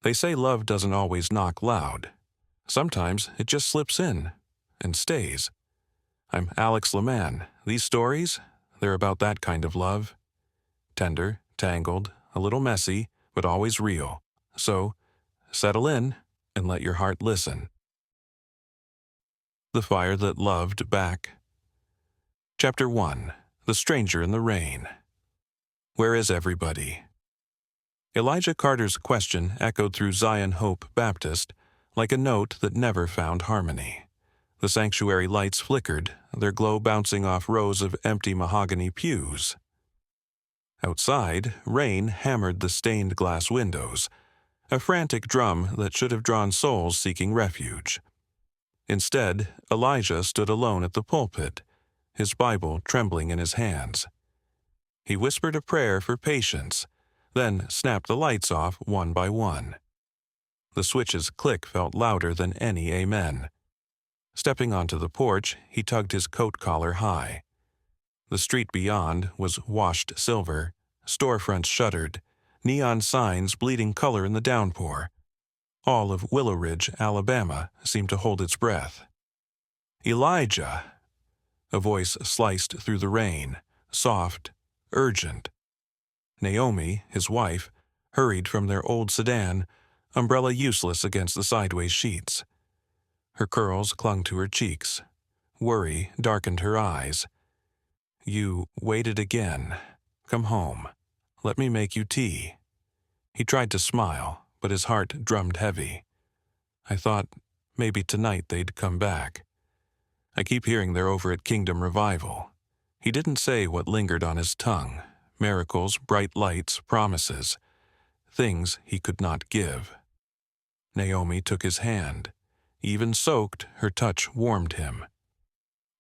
They say love doesn't always knock loud. Sometimes it just slips in and stays. I'm Alex LeMan. These stories, they're about that kind of love. Tender, tangled, a little messy, but always real. So, settle in and let your heart listen. The Fire That Loved Back. Chapter 1. The Stranger in the Rain. Where is everybody? Elijah Carter's question echoed through Zion Hope Baptist like a note that never found harmony. The sanctuary lights flickered, their glow bouncing off rows of empty mahogany pews. Outside, rain hammered the stained glass windows, a frantic drum that should have drawn souls seeking refuge. Instead, Elijah stood alone at the pulpit, his Bible trembling in his hands. He whispered a prayer for patience, then snapped the lights off one by one. The switch's click felt louder than any amen. Stepping onto the porch, he tugged his coat collar high. The street beyond was washed silver, storefronts shuttered, neon signs bleeding color in the downpour. All of Willow Ridge, Alabama, seemed to hold its breath. "Elijah!" A voice sliced through the rain, soft, urgent. Naomi, his wife, hurried from their old sedan, umbrella useless against the sideways sheets. Her curls clung to her cheeks. Worry darkened her eyes. "You waited again. Come home. Let me make you tea." He tried to smile, but his heart drummed heavy. "I thought maybe tonight they'd come back. I keep hearing they're over at Kingdom Revival." He didn't say what lingered on his tongue. Miracles, bright lights, promises. Things he could not give. Naomi took his hand. Even soaked, her touch warmed him.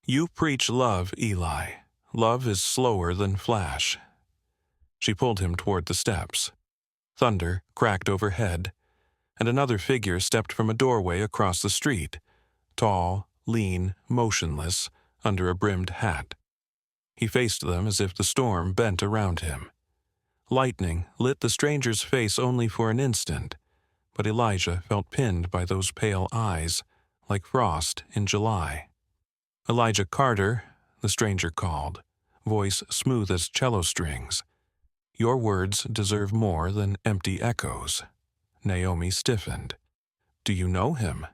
"You preach love, Eli. Love is slower than flash." She pulled him toward the steps. Thunder cracked overhead, and another figure stepped from a doorway across the street, tall, lean, motionless, under a brimmed hat. He faced them as if the storm bent around him. Lightning lit the stranger's face only for an instant, but Elijah felt pinned by those pale eyes, like frost in July. "Elijah Carter," the stranger called, voice smooth as cello strings. "Your words deserve more than empty echoes." Naomi stiffened. "Do you know him?"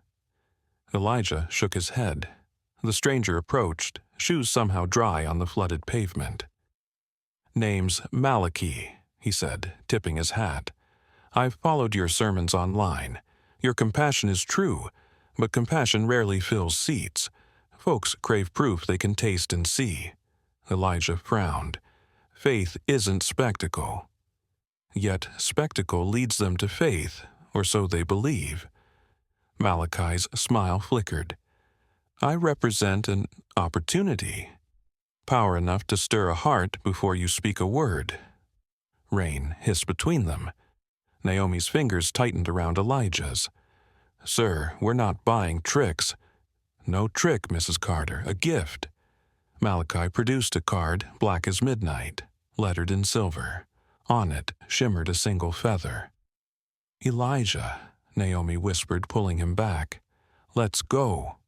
Elijah shook his head. The stranger approached, shoes somehow dry on the flooded pavement. "Name's Malachi," he said, tipping his hat. "I've followed your sermons online. Your compassion is true, but compassion rarely fills seats. Folks crave proof they can taste and see." Elijah frowned. "Faith isn't spectacle." Yet spectacle leads them to faith, or so they believe. Malachi's smile flickered. "I represent an opportunity. Power enough to stir a heart before you speak a word." Rain hissed between them. Naomi's fingers tightened around Elijah's. "Sir, we're not buying tricks." "No trick, Mrs. Carter, a gift." Malachi produced a card black as midnight, lettered in silver. On it shimmered a single feather. "Elijah," Naomi whispered, pulling him back. "Let's go."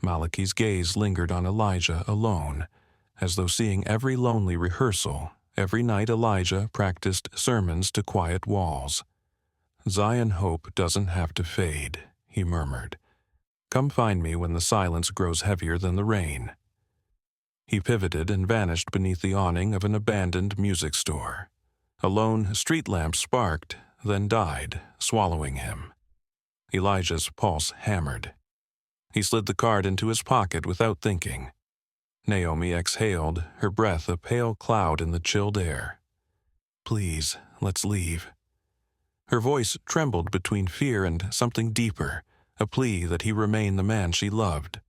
Malachi's gaze lingered on Elijah alone, as though seeing every lonely rehearsal. Every night Elijah practiced sermons to quiet walls. "Zion Hope doesn't have to fade," he murmured. "Come find me when the silence grows heavier than the rain." He pivoted and vanished beneath the awning of an abandoned music store. A lone street lamp sparked, then died, swallowing him. Elijah's pulse hammered. He slid the card into his pocket without thinking. Naomi exhaled, her breath a pale cloud in the chilled air. "Please, let's leave." Her voice trembled between fear and something deeper, a plea that he remain the man she loved.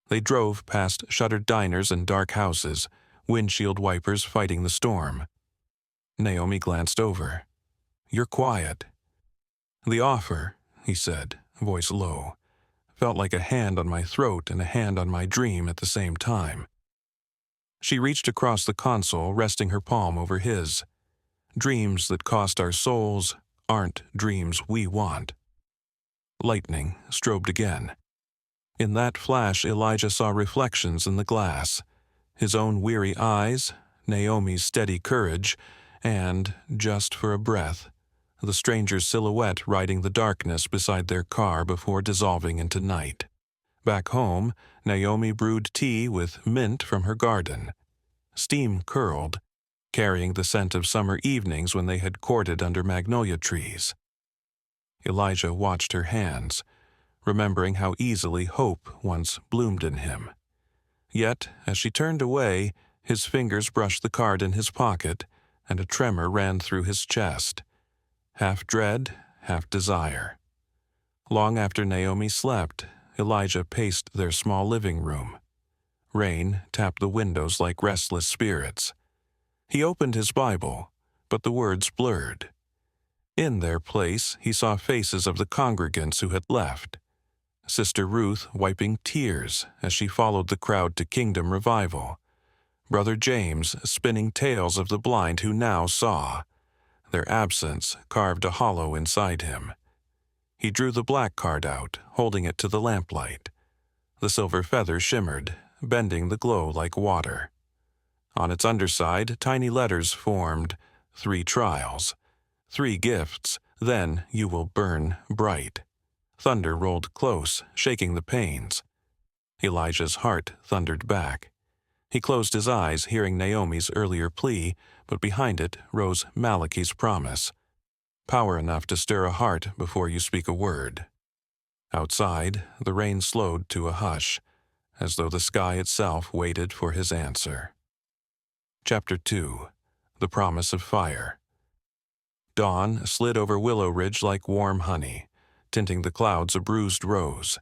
They drove past shuttered diners and dark houses, windshield wipers fighting the storm. Naomi glanced over. "You're quiet." "The offer," he said, voice low, felt like a hand on my throat and a hand on my dream at the same time. She reached across the console, resting her palm over his. "Dreams that cost our souls aren't dreams we want. Lightning strobed again. In that flash, Elijah saw reflections in the glass. His own weary eyes, Naomi's steady courage, and, just for a breath, the stranger's silhouette riding the darkness beside their car before dissolving into night. Back home, Naomi brewed tea with mint from her garden. Steam curled, carrying the scent of summer evenings when they had courted under magnolia trees. Elijah watched her hands, remembering how easily hope once bloomed in him. Yet, as she turned away, his fingers brushed the card in his pocket, and a tremor ran through his chest. Half dread, half desire. Long after Naomi slept, Elijah paced their small living room. Rain tapped the windows like restless spirits. He opened his Bible, but the words blurred. In their place, he saw faces of the congregants who had left. Sister Ruth wiping tears as she followed the crowd to Kingdom Revival. Brother James spinning tales of the blind who now saw. Their absence carved a hollow inside him. He drew the black card out, holding it to the lamplight. The silver feather shimmered, bending the glow like water. On its underside, tiny letters formed, 3 trials, 3 gifts, then you will burn bright. Thunder rolled close, shaking the panes. Elijah's heart thundered back. He closed his eyes, hearing Naomi's earlier plea, but behind it rose Malachi's promise. Power enough to stir a heart before you speak a word. Outside, the rain slowed to a hush, as though the sky itself waited for his answer. Chapter 2. The Promise of Fire. Dawn slid over Willow Ridge like warm honey, tinting the clouds a bruised rose.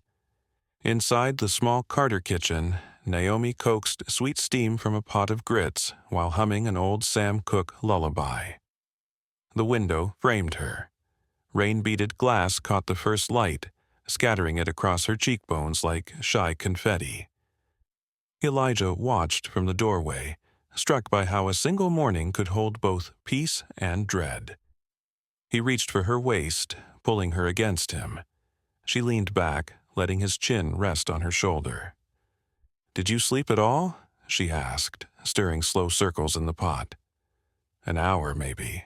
Inside the small Carter kitchen, Naomi coaxed sweet steam from a pot of grits while humming an old Sam Cooke lullaby. The window framed her. Rain-beaded glass caught the first light, scattering it across her cheekbones like shy confetti. Elijah watched from the doorway, struck by how a single morning could hold both peace and dread. He reached for her waist, pulling her against him. She leaned back, letting his chin rest on her shoulder. "Did you sleep at all?" she asked, stirring slow circles in the pot. "An hour, maybe."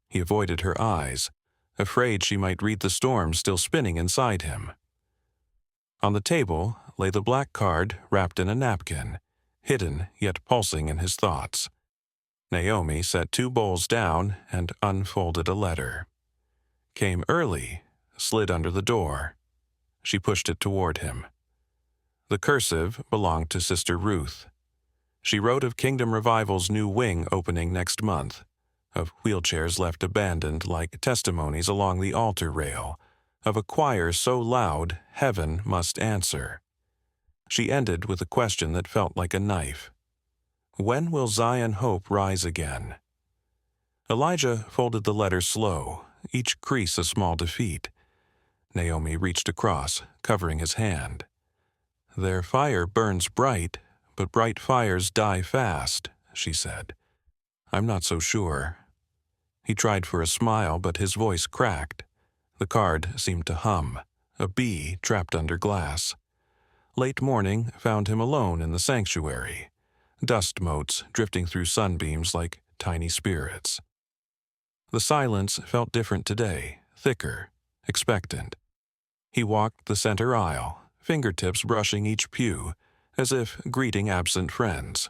He avoided her eyes, afraid she might read the storm still spinning inside him. On the table lay the black card wrapped in a napkin, hidden yet pulsing in his thoughts. Naomi set 2 bowls down and unfolded a letter. Came early, slid under the door. She pushed it toward him. The cursive belonged to Sister Ruth. She wrote of Kingdom Revival's new wing opening next month, of wheelchairs left abandoned like testimonies along the altar rail, of a choir so loud heaven must answer. She ended with a question that felt like a knife. When will Zion hope rise again? Elijah folded the letter slow, each crease a small defeat. Naomi reached across, covering his hand. "Their fire burns bright, but bright fires die fast," she said. "I'm not so sure." He tried for a smile, but his voice cracked. The card seemed to hum, a bee trapped under glass. Late morning found him alone in the sanctuary, dust motes drifting through sunbeams like tiny spirits. The silence felt different today, thicker, expectant. He walked the center aisle, fingertips brushing each pew, as if greeting absent friends.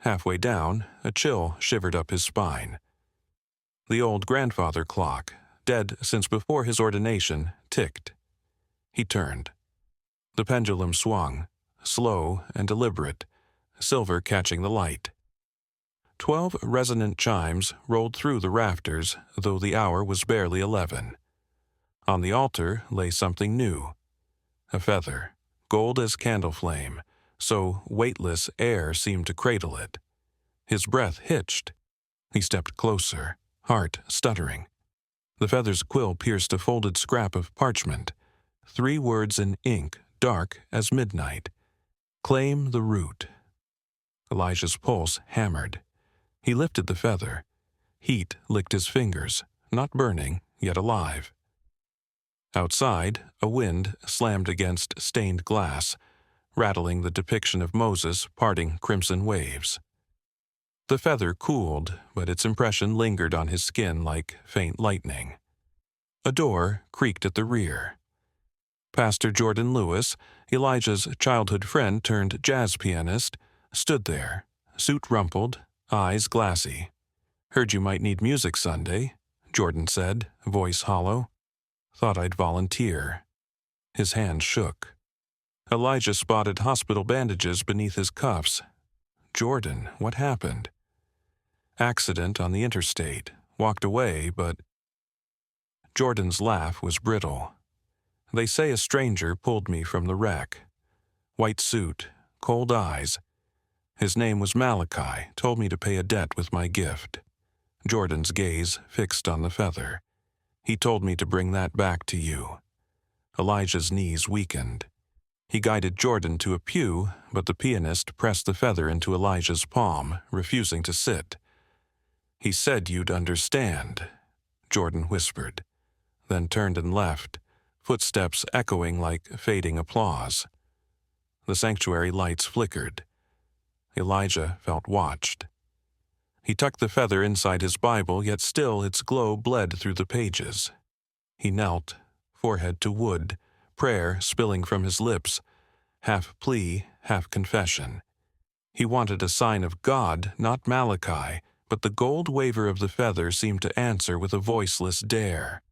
Halfway down, a chill shivered up his spine. The old grandfather clock, dead since before his ordination, ticked. He turned. The pendulum swung, slow and deliberate, silver catching the light. 12 resonant chimes rolled through the rafters, though the hour was barely 11. On the altar lay something new. A feather, gold as candle flame, so weightless air seemed to cradle it. His breath hitched. He stepped closer, heart stuttering. The feather's quill pierced a folded scrap of parchment. 3 words in ink, dark as midnight. Claim the root. Elijah's pulse hammered. He lifted the feather. Heat licked his fingers, not burning, yet alive. Outside, a wind slammed against stained glass, rattling the depiction of Moses parting crimson waves. The feather cooled, but its impression lingered on his skin like faint lightning. A door creaked at the rear. Pastor Jordan Lewis, Elijah's childhood friend turned jazz pianist, stood there, suit rumpled, eyes glassy. "Heard you might need music Sunday," Jordan said, voice hollow. "Thought I'd volunteer." His hand shook. Elijah spotted hospital bandages beneath his cuffs. "Jordan, what happened?" "Accident on the interstate. Walked away, but—" Jordan's laugh was brittle. "They say a stranger pulled me from the wreck. White suit, cold eyes. His name was Malachi, told me to pay a debt with my gift." Jordan's gaze fixed on the feather. "He told me to bring that back to you." Elijah's knees weakened. He guided Jordan to a pew, but the pianist pressed the feather into Elijah's palm, refusing to sit. "He said you'd understand," Jordan whispered, then turned and left, footsteps echoing like fading applause. The sanctuary lights flickered. Elijah felt watched. He tucked the feather inside his Bible, yet still its glow bled through the pages. He knelt, forehead to wood, prayer spilling from his lips, half plea, half confession. He wanted a sign of God, not Malachi, but the gold waver of the feather seemed to answer with a voiceless dare.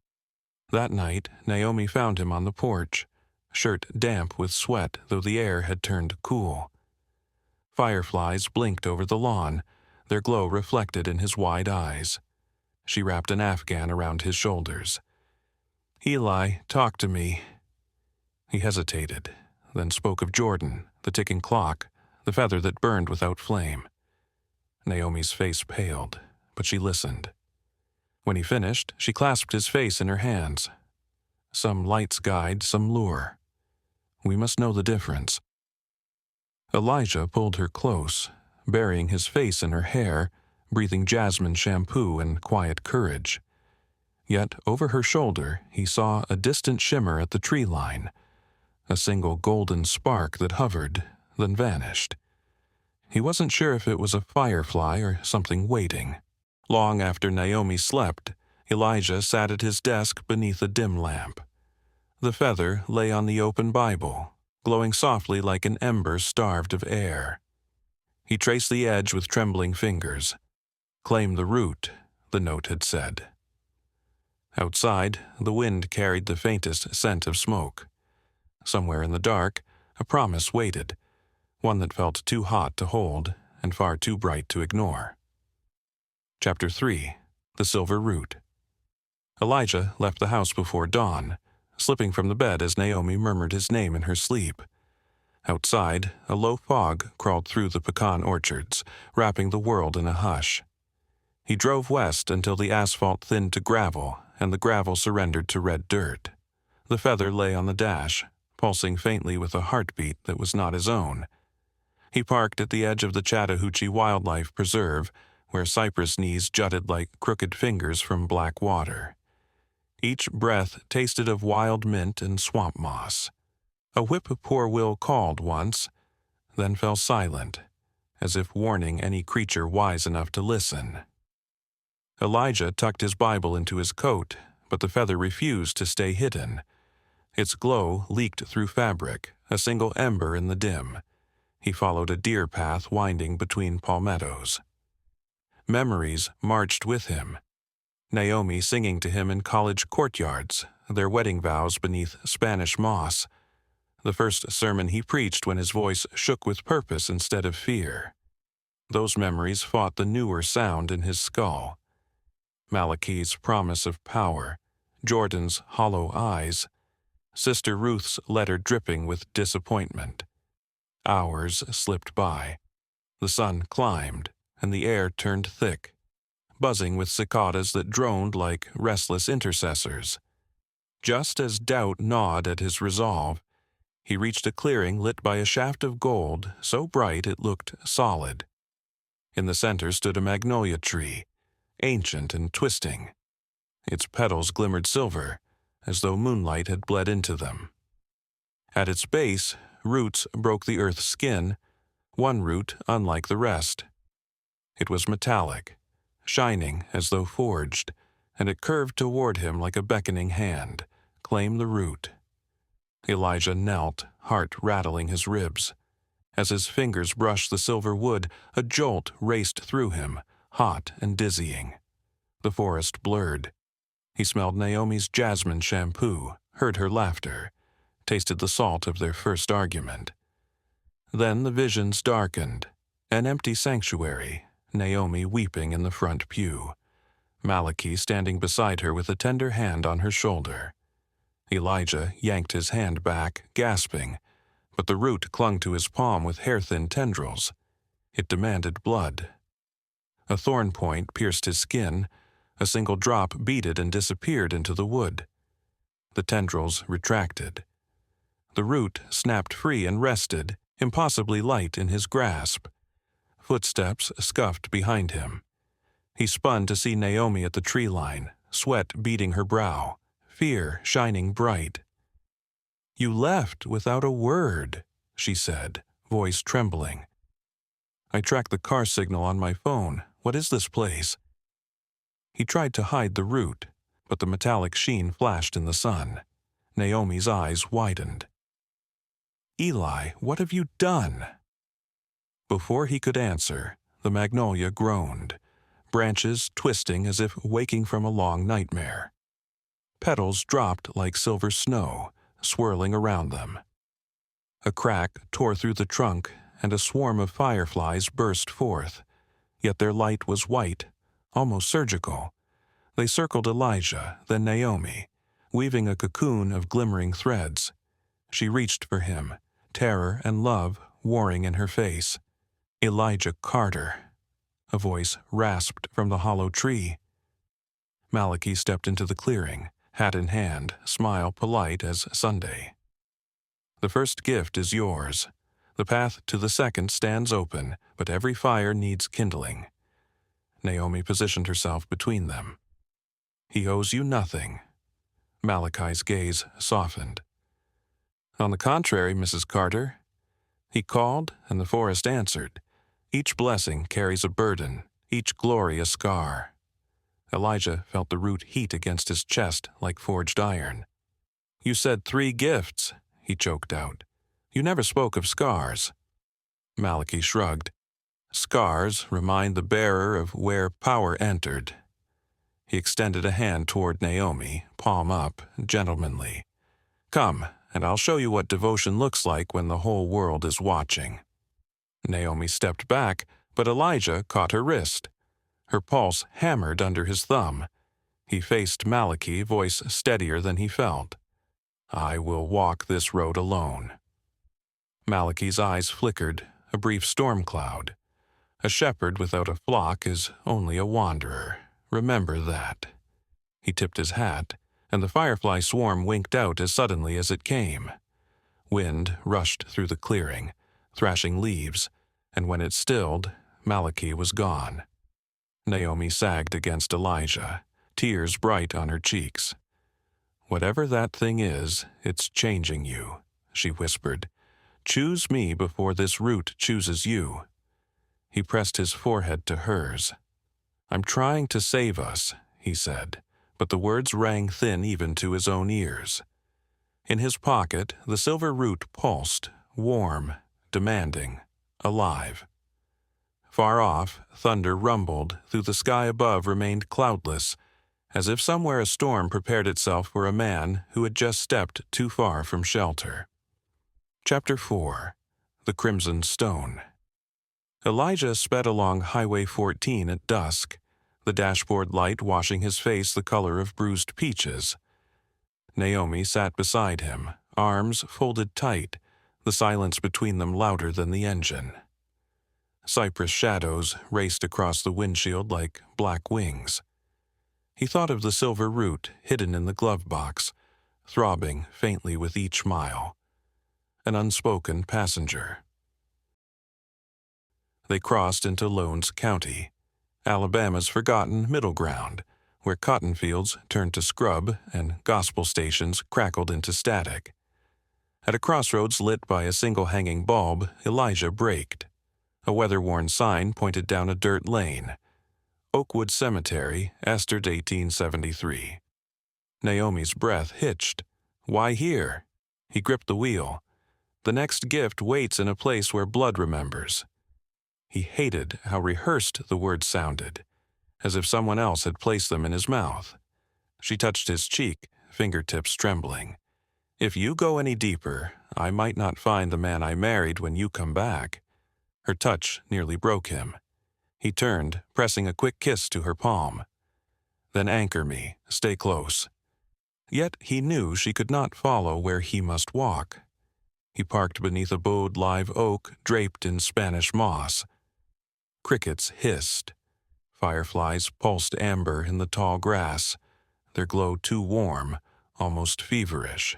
That night, Naomi found him on the porch, shirt damp with sweat though the air had turned cool. Fireflies blinked over the lawn, their glow reflected in his wide eyes. She wrapped an afghan around his shoulders. "Eli, talk to me." He hesitated, then spoke of Jordan, the ticking clock, the feather that burned without flame. Naomi's face paled, but she listened. When he finished, she clasped his face in her hands. "Some light's guide, some lure. We must know the difference." Elijah pulled her close, burying his face in her hair, breathing jasmine shampoo and quiet courage. Yet over her shoulder he saw a distant shimmer at the tree line, a single golden spark that hovered, then vanished. He wasn't sure if it was a firefly or something waiting. Long after Naomi slept, Elijah sat at his desk beneath a dim lamp. The feather lay on the open Bible, glowing softly like an ember starved of air. He traced the edge with trembling fingers. "Claim the root," the note had said. Outside, the wind carried the faintest scent of smoke. Somewhere in the dark, a promise waited, one that felt too hot to hold and far too bright to ignore. Chapter 3. The Silver Root. Elijah left the house before dawn, slipping from the bed as Naomi murmured his name in her sleep. Outside, a low fog crawled through the pecan orchards, wrapping the world in a hush. He drove west until the asphalt thinned to gravel, and the gravel surrendered to red dirt. The feather lay on the dash, pulsing faintly with a heartbeat that was not his own. He parked at the edge of the Chattahoochee Wildlife Preserve, where cypress knees jutted like crooked fingers from black water. Each breath tasted of wild mint and swamp moss. A whip-poor-will called once, then fell silent, as if warning any creature wise enough to listen. Elijah tucked his Bible into his coat, but the feather refused to stay hidden. Its glow leaked through fabric, a single ember in the dim. He followed a deer path winding between palmettos. Memories marched with him. Naomi singing to him in college courtyards, their wedding vows beneath Spanish moss. The first sermon he preached when his voice shook with purpose instead of fear. Those memories fought the newer sound in his skull. Malachi's promise of power, Jordan's hollow eyes, Sister Ruth's letter dripping with disappointment. Hours slipped by. The sun climbed, and the air turned thick, buzzing with cicadas that droned like restless intercessors. Just as doubt gnawed at his resolve, he reached a clearing lit by a shaft of gold so bright it looked solid. In the center stood a magnolia tree, ancient and twisting. Its petals glimmered silver, as though moonlight had bled into them. At its base, roots broke the earth's skin, one root unlike the rest. It was metallic, shining as though forged, and it curved toward him like a beckoning hand. Claim the root. Elijah knelt, heart rattling his ribs. As his fingers brushed the silver wood, a jolt raced through him, hot and dizzying. The forest blurred. He smelled Naomi's jasmine shampoo, heard her laughter, tasted the salt of their first argument. Then the visions darkened. An empty sanctuary, Naomi weeping in the front pew, Malachi standing beside her with a tender hand on her shoulder. Elijah yanked his hand back, gasping, but the root clung to his palm with hair-thin tendrils. It demanded blood. A thorn point pierced his skin. A single drop beaded and disappeared into the wood. The tendrils retracted. The root snapped free and rested, impossibly light in his grasp. Footsteps scuffed behind him. He spun to see Naomi at the tree line, sweat beading her brow, fear shining bright. "You left without a word," she said, voice trembling. "I tracked the car signal on my phone. What is this place?" He tried to hide the root, but the metallic sheen flashed in the sun. Naomi's eyes widened. "Eli, what have you done?" Before he could answer, the magnolia groaned, branches twisting as if waking from a long nightmare. Petals dropped like silver snow, swirling around them. A crack tore through the trunk, and a swarm of fireflies burst forth, yet their light was white, almost surgical. They circled Elijah, then Naomi, weaving a cocoon of glimmering threads. She reached for him, terror and love warring in her face. "Elijah Carter," a voice rasped from the hollow tree. Malachi stepped into the clearing, hat in hand, smile polite as Sunday. "The first gift is yours. The path to the second stands open, but every fire needs kindling." Naomi positioned herself between them. "He owes you nothing." Malachi's gaze softened. "On the contrary, Mrs. Carter." He called, and the forest answered. Each blessing carries a burden, each glory a scar. Elijah felt the root heat against his chest like forged iron. "You said 3 gifts," he choked out. "You never spoke of scars." Malachi shrugged. "Scars remind the bearer of where power entered." He extended a hand toward Naomi, palm up, gentlemanly. "Come, and I'll show you what devotion looks like when the whole world is watching." Naomi stepped back, but Elijah caught her wrist. Her pulse hammered under his thumb. He faced Malachi, voice steadier than he felt. "I will walk this road alone." Malachi's eyes flickered, a brief storm cloud. A shepherd without a flock is only a wanderer. Remember that. He tipped his hat, and the firefly swarm winked out as suddenly as it came. Wind rushed through the clearing, thrashing leaves, and when it stilled, Malachi was gone. Naomi sagged against Elijah, tears bright on her cheeks. "Whatever that thing is, it's changing you," she whispered. "Choose me before this root chooses you." He pressed his forehead to hers. "I'm trying to save us," he said, but the words rang thin even to his own ears. In his pocket, the silver root pulsed, warm, demanding, alive. Far off, thunder rumbled, though the sky above remained cloudless, as if somewhere a storm prepared itself for a man who had just stepped too far from shelter. Chapter 4. The Crimson Stone. Elijah sped along Highway 14 at dusk, the dashboard light washing his face the color of bruised peaches. Naomi sat beside him, arms folded tight, the silence between them louder than the engine. Cypress shadows raced across the windshield like black wings. He thought of the silver root hidden in the glove box, throbbing faintly with each mile. An unspoken passenger. They crossed into Lowndes County, Alabama's forgotten middle ground, where cotton fields turned to scrub and gospel stations crackled into static. At a crossroads lit by a single hanging bulb, Elijah braked. A weather-worn sign pointed down a dirt lane. Oakwood Cemetery, Esther 1873. Naomi's breath hitched. Why here? He gripped the wheel. The next gift waits in a place where blood remembers. He hated how rehearsed the words sounded, as if someone else had placed them in his mouth. She touched his cheek, fingertips trembling. If you go any deeper, I might not find the man I married when you come back. Her touch nearly broke him. He turned, pressing a quick kiss to her palm. Then anchor me, stay close. Yet he knew she could not follow where he must walk. He parked beneath a bowed live oak draped in Spanish moss. Crickets hissed. Fireflies pulsed amber in the tall grass, their glow too warm, almost feverish.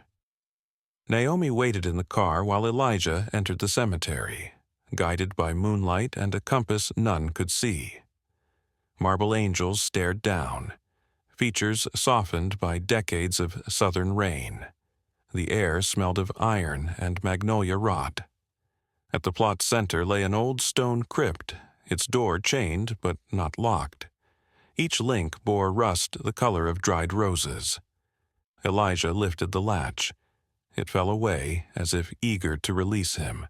Naomi waited in the car while Elijah entered the cemetery, guided by moonlight and a compass none could see. Marble angels stared down, features softened by decades of southern rain. The air smelled of iron and magnolia rot. At the plot's center lay an old stone crypt, its door chained but not locked. Each link bore rust the color of dried roses. Elijah lifted the latch. It fell away as if eager to release him.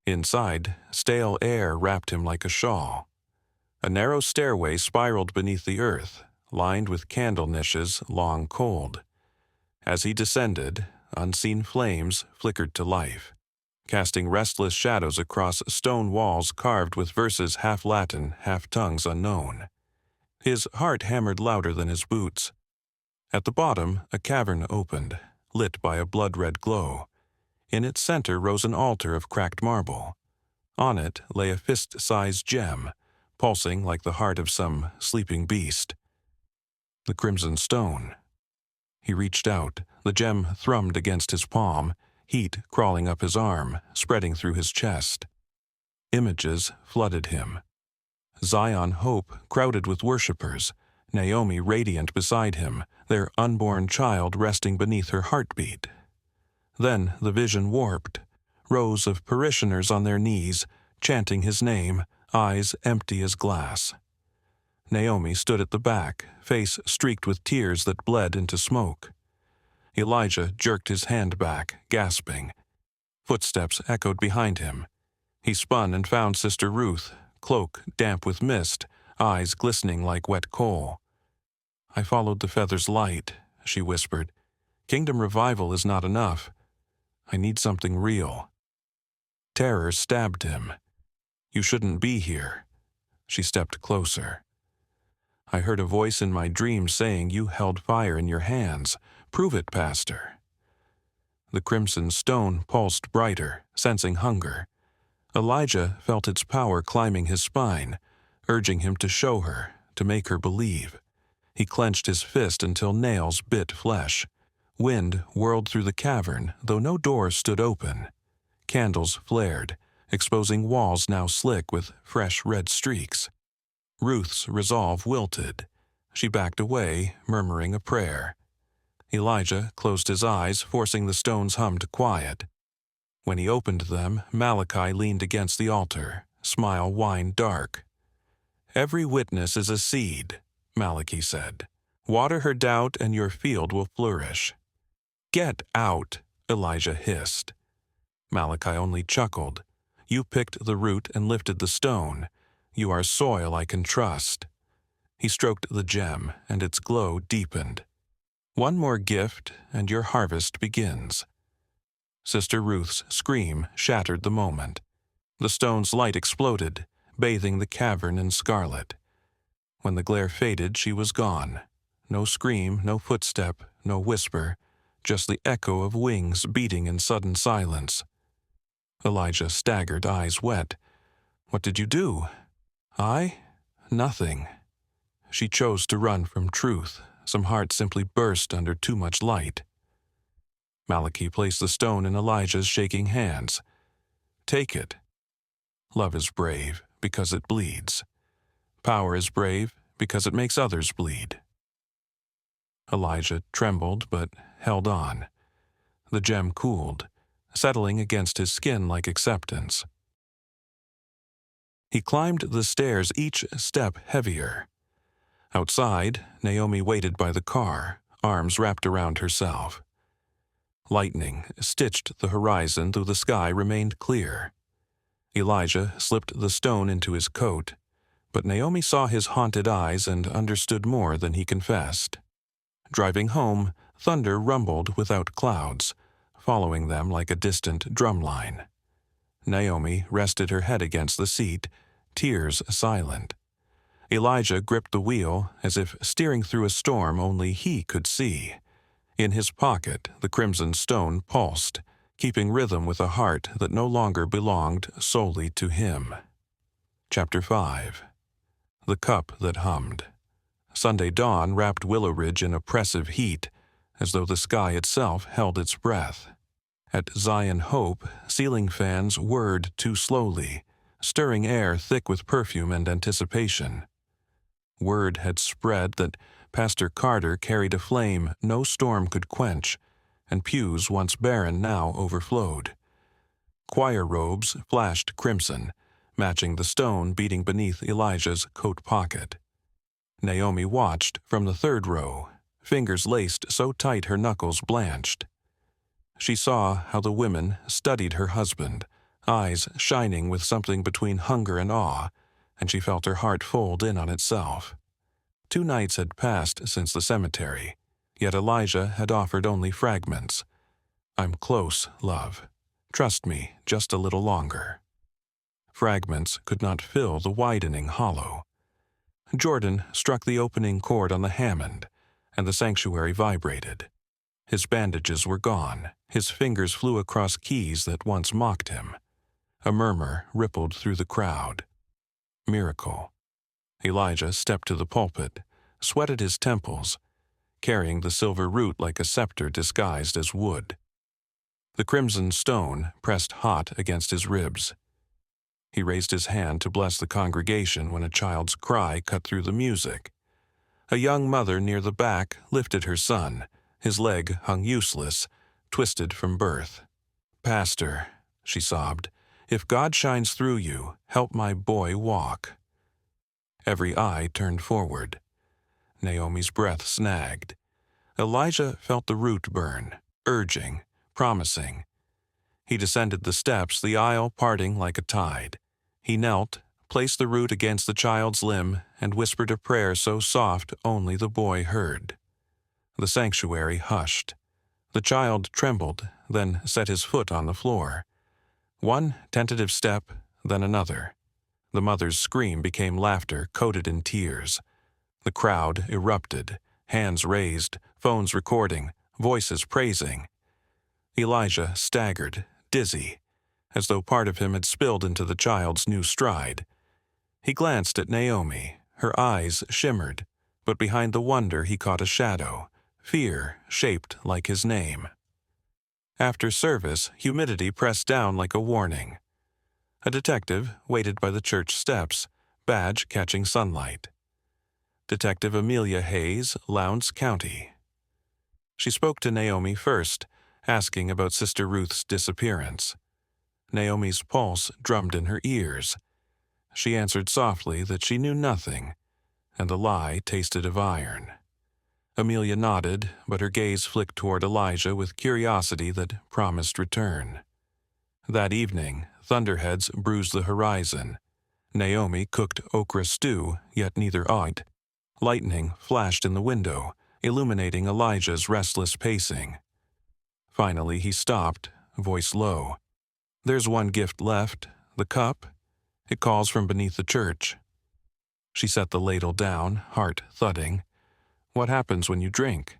Inside, stale air wrapped him like a shawl. A narrow stairway spiraled beneath the earth, lined with candle niches long cold. As he descended, unseen flames flickered to life, casting restless shadows across stone walls carved with verses half Latin, half tongues unknown. His heart hammered louder than his boots. At the bottom, a cavern opened, lit by a blood-red glow. In its center rose an altar of cracked marble. On it lay a fist-sized gem, pulsing like the heart of some sleeping beast. The crimson stone. He reached out. The gem thrummed against his palm, heat crawling up his arm, spreading through his chest. Images flooded him. Zion Hope crowded with worshippers, Naomi radiant beside him, their unborn child resting beneath her heartbeat. Then the vision warped. Rows of parishioners on their knees, chanting his name, eyes empty as glass. Naomi stood at the back, face streaked with tears that bled into smoke. Elijah jerked his hand back, gasping. Footsteps echoed behind him. He spun and found Sister Ruth, cloak damp with mist, eyes glistening like wet coal. "I followed the feather's light," she whispered. "Kingdom revival is not enough. I need something real." Terror stabbed him. "You shouldn't be here." She stepped closer. "I heard a voice in my dream saying you held fire in your hands. Prove it, Pastor." The crimson stone pulsed brighter, sensing hunger. Elijah felt its power climbing his spine, urging him to show her, to make her believe. He clenched his fist until nails bit flesh. Wind whirled through the cavern, though no door stood open. Candles flared, exposing walls now slick with fresh red streaks. Ruth's resolve wilted. She backed away, murmuring a prayer. Elijah closed his eyes, forcing the stone's hum to quiet. When he opened them, Malachi leaned against the altar, smile wine dark. "Every witness is a seed," Malachi said. "Water her doubt and your field will flourish." "Get out," Elijah hissed. Malachi only chuckled. "You picked the root and lifted the stone. You are soil I can trust." He stroked the gem, and its glow deepened. "One more gift, and your harvest begins." Sister Ruth's scream shattered the moment. The stone's light exploded, bathing the cavern in scarlet. When the glare faded, she was gone. No scream, no footstep, no whisper, just the echo of wings beating in sudden silence. Elijah staggered, eyes wet. "What did you do?" "I? Nothing." She chose to run from truth. Some heart simply burst under too much light. Malachi placed the stone in Elijah's shaking hands. "Take it. Love is brave because it bleeds. Power is brave because it makes others bleed." Elijah trembled but held on. The gem cooled, settling against his skin like acceptance. He climbed the stairs, each step heavier. Outside, Naomi waited by the car, arms wrapped around herself. Lightning stitched the horizon, though the sky remained clear. Elijah slipped the stone into his coat, but Naomi saw his haunted eyes and understood more than he confessed. Driving home, thunder rumbled without clouds, following them like a distant drumline. Naomi rested her head against the seat, tears silent. Elijah gripped the wheel as if steering through a storm only he could see. In his pocket, the crimson stone pulsed, keeping rhythm with a heart that no longer belonged solely to him. Chapter 5. The Cup That Hummed. Sunday dawn wrapped Willow Ridge in oppressive heat, as though the sky itself held its breath. At Zion Hope, ceiling fans whirred too slowly, stirring air thick with perfume and anticipation. Word had spread that Pastor Carter carried a flame no storm could quench, and pews once barren now overflowed. Choir robes flashed crimson, matching the stone beating beneath Elijah's coat pocket. Naomi watched from the third row, fingers laced so tight her knuckles blanched. She saw how the women studied her husband, eyes shining with something between hunger and awe, and she felt her heart fold in on itself. 2 nights had passed since the cemetery, yet Elijah had offered only fragments. "I'm close, love. Trust me just a little longer." Fragments could not fill the widening hollow. Jordan struck the opening chord on the Hammond, and the sanctuary vibrated. His bandages were gone. His fingers flew across keys that once mocked him. A murmur rippled through the crowd. Miracle. Elijah stepped to the pulpit, sweated his temples, carrying the silver root like a scepter disguised as wood. The crimson stone pressed hot against his ribs. He raised his hand to bless the congregation when a child's cry cut through the music. A young mother near the back lifted her son. His leg hung useless, twisted from birth. "Pastor," she sobbed, "if God shines through you, help my boy walk." Every eye turned forward. Naomi's breath snagged. Elijah felt the root burn, urging, promising. He descended the steps, the aisle parting like a tide. He knelt, placed the root against the child's limb, and whispered a prayer so soft only the boy heard. The sanctuary hushed. The child trembled, then set his foot on the floor. One tentative step, then another. The mother's scream became laughter coated in tears. The crowd erupted, hands raised, phones recording, voices praising. Elijah staggered, dizzy, as though part of him had spilled into the child's new stride. He glanced at Naomi. Her eyes shimmered, but behind the wonder he caught a shadow, fear shaped like his name. After service, humidity pressed down like a warning. A detective waited by the church steps, badge catching sunlight. Detective Amelia Hayes, Lowndes County. She spoke to Naomi first, asking about Sister Ruth's disappearance. Naomi's pulse drummed in her ears. She answered softly that she knew nothing, and the lie tasted of iron. Amelia nodded, but her gaze flicked toward Elijah with curiosity that promised return. That evening, thunderheads bruised the horizon. Naomi cooked okra stew, yet neither ate. Lightning flashed in the window, illuminating Elijah's restless pacing. Finally he stopped, voice low. "There's one gift left, the cup. It calls from beneath the church." She set the ladle down, heart thudding. "What happens when you drink?"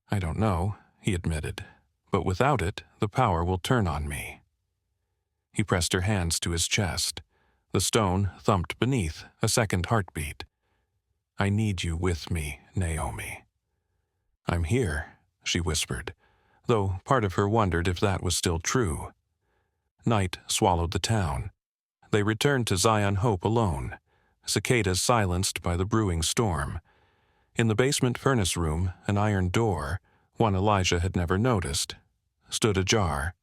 "I don't know," he admitted, "but without it, the power will turn on me." He pressed her hands to his chest. The stone thumped beneath, a second heartbeat. "I need you with me, Naomi." "I'm here," she whispered, though part of her wondered if that was still true. Night swallowed the town. They returned to Zion Hope alone, cicadas silenced by the brewing storm. In the basement furnace room, an iron door, one Elijah had never noticed, stood ajar.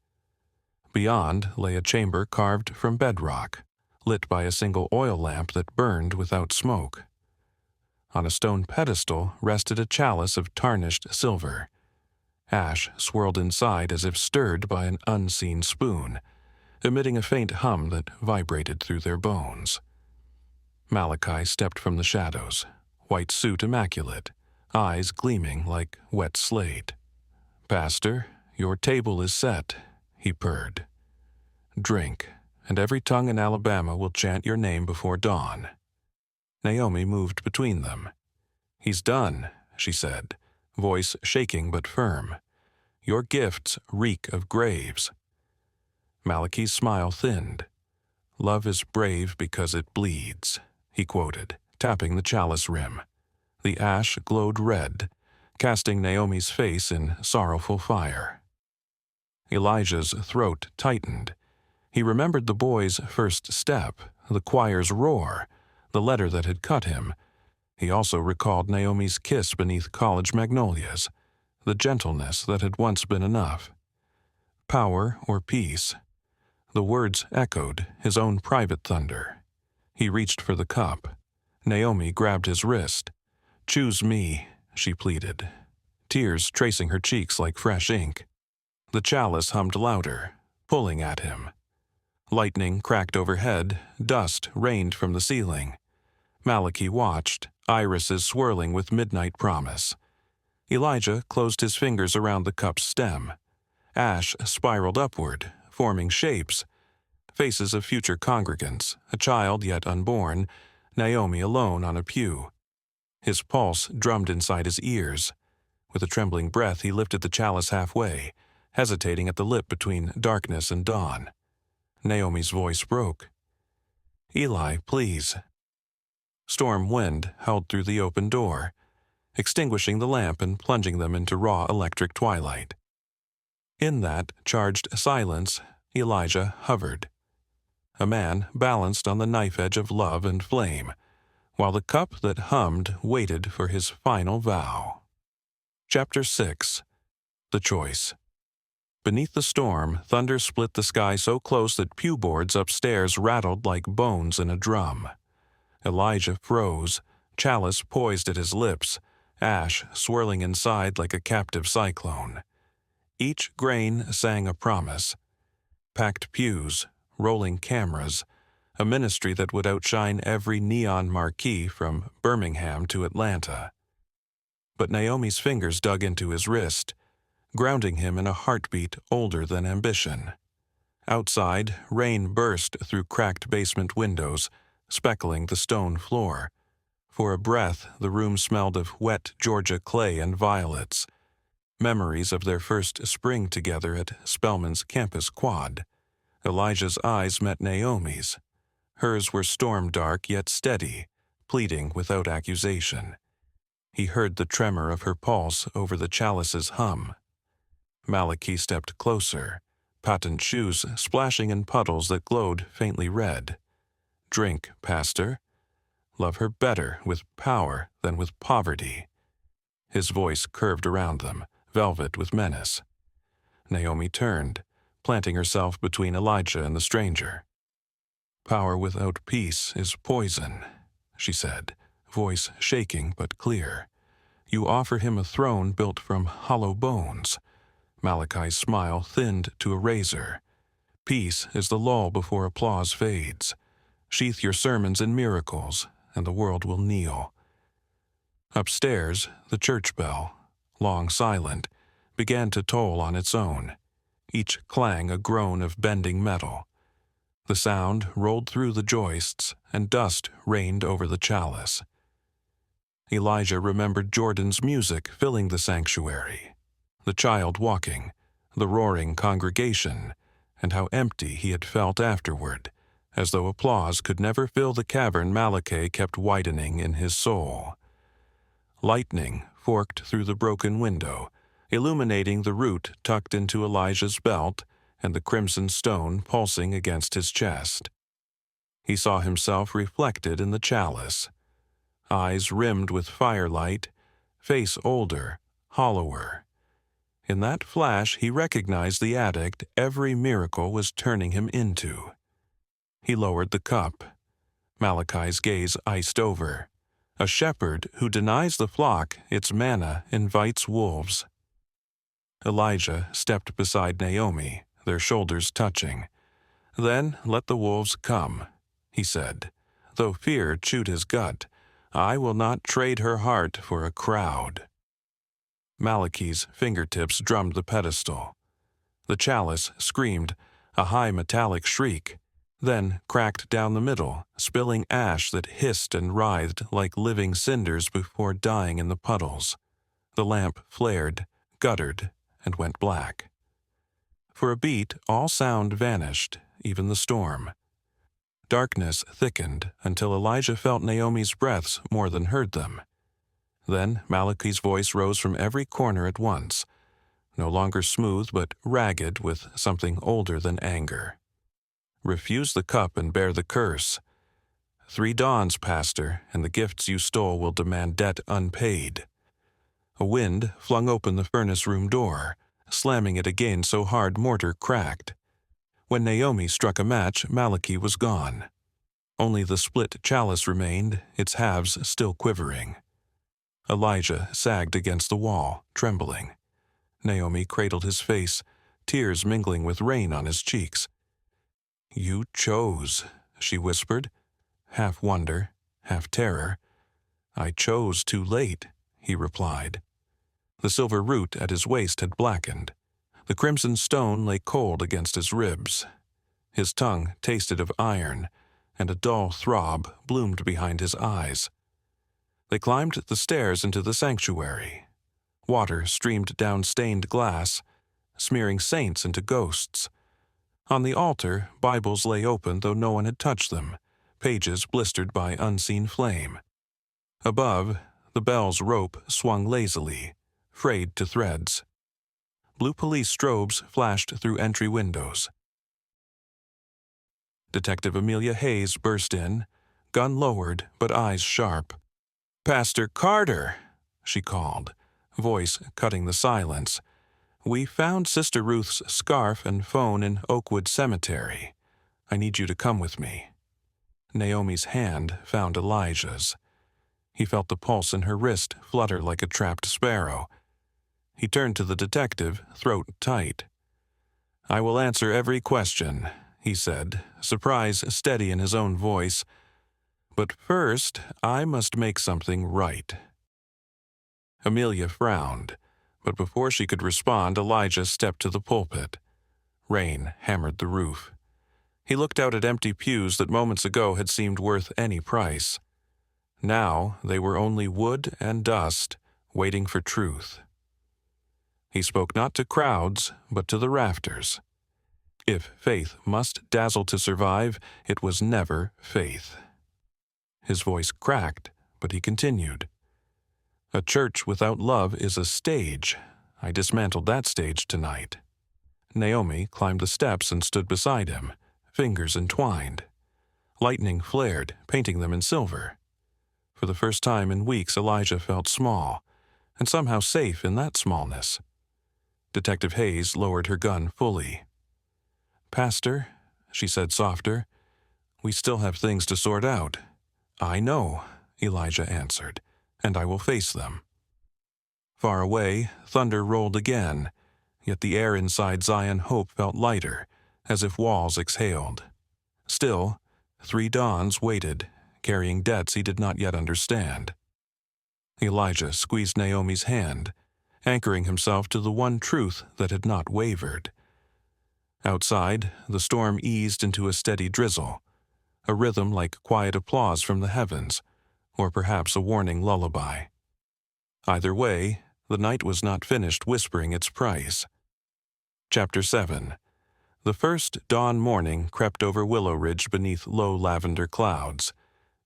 Beyond lay a chamber carved from bedrock, lit by a single oil lamp that burned without smoke. On a stone pedestal rested a chalice of tarnished silver. Ash swirled inside as if stirred by an unseen spoon, emitting a faint hum that vibrated through their bones. Malachi stepped from the shadows, white suit immaculate, eyes gleaming like wet slate. "Pastor, your table is set," he purred. "Drink, and every tongue in Alabama will chant your name before dawn." Naomi moved between them. "He's done," she said, voice shaking but firm. "Your gifts reek of graves." Malachi's smile thinned. "Love is brave because it bleeds," he quoted, tapping the chalice rim. The ash glowed red, casting Naomi's face in sorrowful fire. Elijah's throat tightened. He remembered the boy's first step, the choir's roar, the letter that had cut him. He also recalled Naomi's kiss beneath college magnolias, the gentleness that had once been enough. Power or peace? The words echoed his own private thunder. He reached for the cup. Naomi grabbed his wrist. "Choose me," she pleaded, tears tracing her cheeks like fresh ink. The chalice hummed louder, pulling at him. Lightning cracked overhead, dust rained from the ceiling. Malachi watched, irises swirling with midnight promise. Elijah closed his fingers around the cup's stem. Ash spiraled upward, forming shapes. Faces of future congregants, a child yet unborn, Naomi alone on a pew. His pulse drummed inside his ears. With a trembling breath, he lifted the chalice halfway, hesitating at the lip between darkness and dawn. Naomi's voice broke. "Eli, please." Storm wind howled through the open door, extinguishing the lamp and plunging them into raw electric twilight. In that charged silence, Elijah hovered. A man balanced on the knife edge of love and flame, while the cup that hummed waited for his final vow. Chapter 6. The Choice. Beneath the storm, thunder split the sky so close that pew boards upstairs rattled like bones in a drum. Elijah froze, chalice poised at his lips, ash swirling inside like a captive cyclone. Each grain sang a promise. Packed pews, rolling cameras, a ministry that would outshine every neon marquee from Birmingham to Atlanta. But Naomi's fingers dug into his wrist, grounding him in a heartbeat older than ambition. Outside, rain burst through cracked basement windows, speckling the stone floor. For a breath, the room smelled of wet Georgia clay and violets, memories of their first spring together at Spellman's campus quad. Elijah's eyes met Naomi's. Hers were storm-dark yet steady, pleading without accusation. He heard the tremor of her pulse over the chalice's hum. Malachi stepped closer, patent shoes splashing in puddles that glowed faintly red. "Drink, Pastor. Love her better with power than with poverty." His voice curved around them, velvet with menace. Naomi turned, planting herself between Elijah and the stranger. "Power without peace is poison," she said, voice shaking but clear. "You offer him a throne built from hollow bones." Malachi's smile thinned to a razor. "Peace is the lull before applause fades. Sheath your sermons in miracles, and the world will kneel." Upstairs, the church bell, long silent, began to toll on its own, each clang a groan of bending metal. The sound rolled through the joists, and dust rained over the chalice. Elijah remembered Jordan's music filling the sanctuary, the child walking, the roaring congregation, and how empty he had felt afterward, as though applause could never fill the cavern Malachi kept widening in his soul. Lightning forked through the broken window, illuminating the root tucked into Elijah's belt and the crimson stone pulsing against his chest. He saw himself reflected in the chalice. Eyes rimmed with firelight, face older, hollower. In that flash, he recognized the addict every miracle was turning him into. He lowered the cup. Malachi's gaze iced over. A shepherd who denies the flock its manna invites wolves. Elijah stepped beside Naomi, their shoulders touching. "Then let the wolves come," he said. Though fear chewed his gut, "I will not trade her heart for a crowd." Malachi's fingertips drummed the pedestal. The chalice screamed, a high metallic shriek, then cracked down the middle, spilling ash that hissed and writhed like living cinders before dying in the puddles. The lamp flared, guttered, and went black. For a beat, all sound vanished, even the storm. Darkness thickened until Elijah felt Naomi's breaths more than heard them. Then Malachi's voice rose from every corner at once, no longer smooth but ragged with something older than anger. "Refuse the cup and bear the curse. 3 dawns, Pastor, and the gifts you stole will demand debt unpaid." A wind flung open the furnace room door, slamming it again so hard mortar cracked. When Naomi struck a match, Malachi was gone. Only the split chalice remained, its halves still quivering. Elijah sagged against the wall, trembling. Naomi cradled his face, tears mingling with rain on his cheeks. "You chose," she whispered, half wonder, half terror. "I chose too late," he replied. The silver root at his waist had blackened. The crimson stone lay cold against his ribs. His tongue tasted of iron, and a dull throb bloomed behind his eyes. They climbed the stairs into the sanctuary. Water streamed down stained glass, smearing saints into ghosts. On the altar, Bibles lay open though no one had touched them, pages blistered by unseen flame. Above, the bell's rope swung lazily, frayed to threads. Blue police strobes flashed through entry windows. Detective Amelia Hayes burst in, gun lowered but eyes sharp. "Pastor Carter," she called, voice cutting the silence. "We found Sister Ruth's scarf and phone in Oakwood Cemetery. I need you to come with me." Naomi's hand found Elijah's. He felt the pulse in her wrist flutter like a trapped sparrow. He turned to the detective, throat tight. "I will answer every question," he said, surprise steady in his own voice. "But first, I must make something right." Amelia frowned, but before she could respond, Elijah stepped to the pulpit. Rain hammered the roof. He looked out at empty pews that moments ago had seemed worth any price. Now they were only wood and dust, waiting for truth. He spoke not to crowds, but to the rafters. If faith must dazzle to survive, it was never faith. His voice cracked, but he continued. "A church without love is a stage. I dismantled that stage tonight." Naomi climbed the steps and stood beside him, fingers entwined. Lightning flared, painting them in silver. For the first time in weeks, Elijah felt small, and somehow safe in that smallness. Detective Hayes lowered her gun fully. "Pastor," she said softer, "we still have things to sort out." "I know," Elijah answered, "and I will face them." Far away, thunder rolled again, yet the air inside Zion Hope felt lighter, as if walls exhaled. Still, 3 dawns waited, carrying debts he did not yet understand. Elijah squeezed Naomi's hand, anchoring himself to the one truth that had not wavered. Outside, the storm eased into a steady drizzle, a rhythm like quiet applause from the heavens, or perhaps a warning lullaby. Either way, the night was not finished whispering its price. Chapter 7. The first dawn morning crept over Willow Ridge beneath low lavender clouds,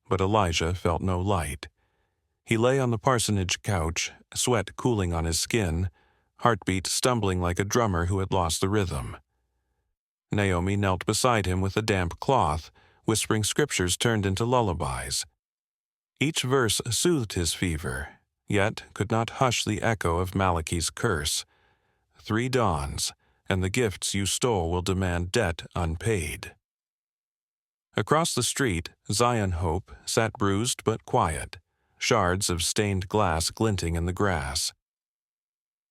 but Elijah felt no light. He lay on the parsonage couch, sweat cooling on his skin, heartbeat stumbling like a drummer who had lost the rhythm. Naomi knelt beside him with a damp cloth, whispering scriptures turned into lullabies. Each verse soothed his fever, yet could not hush the echo of Malachi's curse. 3 dawns, and the gifts you stole will demand debt unpaid. Across the street, Zion Hope sat bruised but quiet, shards of stained glass glinting in the grass.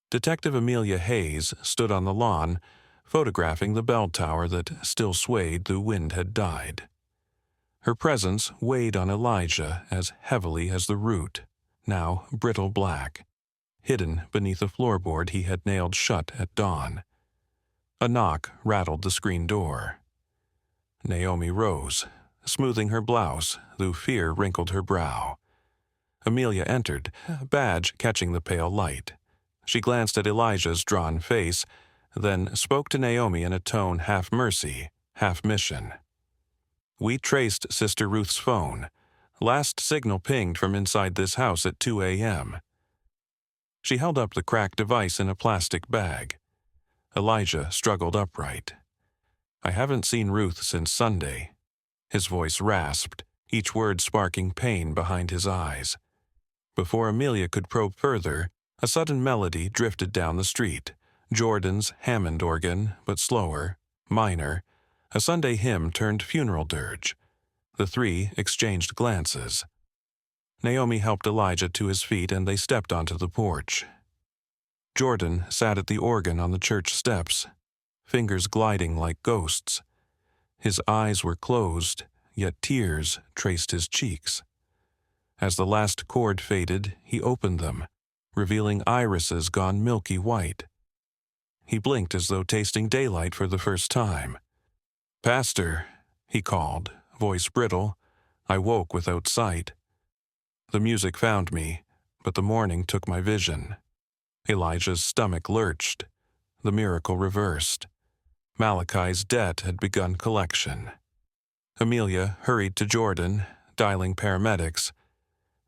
Detective Amelia Hayes stood on the lawn, photographing the bell tower that still swayed the wind had died. Her presence weighed on Elijah as heavily as the root, now brittle black, hidden beneath a floorboard he had nailed shut at dawn. A knock rattled the screen door. Naomi rose, smoothing her blouse, though fear wrinkled her brow. Amelia entered, a badge catching the pale light. She glanced at Elijah's drawn face, then spoke to Naomi in a tone half mercy, half mission. "We traced Sister Ruth's phone. Last signal pinged from inside this house at 2 a.m. She held up the cracked device in a plastic bag. Elijah struggled upright. "I haven't seen Ruth since Sunday." His voice rasped, each word sparking pain behind his eyes. Before Amelia could probe further, a sudden melody drifted down the street. Jordan's Hammond organ, but slower, minor. A Sunday hymn turned funeral dirge. The 3 exchanged glances. Naomi helped Elijah to his feet and they stepped onto the porch. Jordan sat at the organ on the church steps, fingers gliding like ghosts. His eyes were closed, yet tears traced his cheeks. As the last chord faded, he opened them, revealing irises gone milky white. He blinked as though tasting daylight for the first time. "Pastor," he called, voice brittle. I woke without sight. The music found me, but the morning took my vision. Elijah's stomach lurched. The miracle reversed. Malachi's debt had begun collection. Amelia hurried to Jordan, dialing paramedics.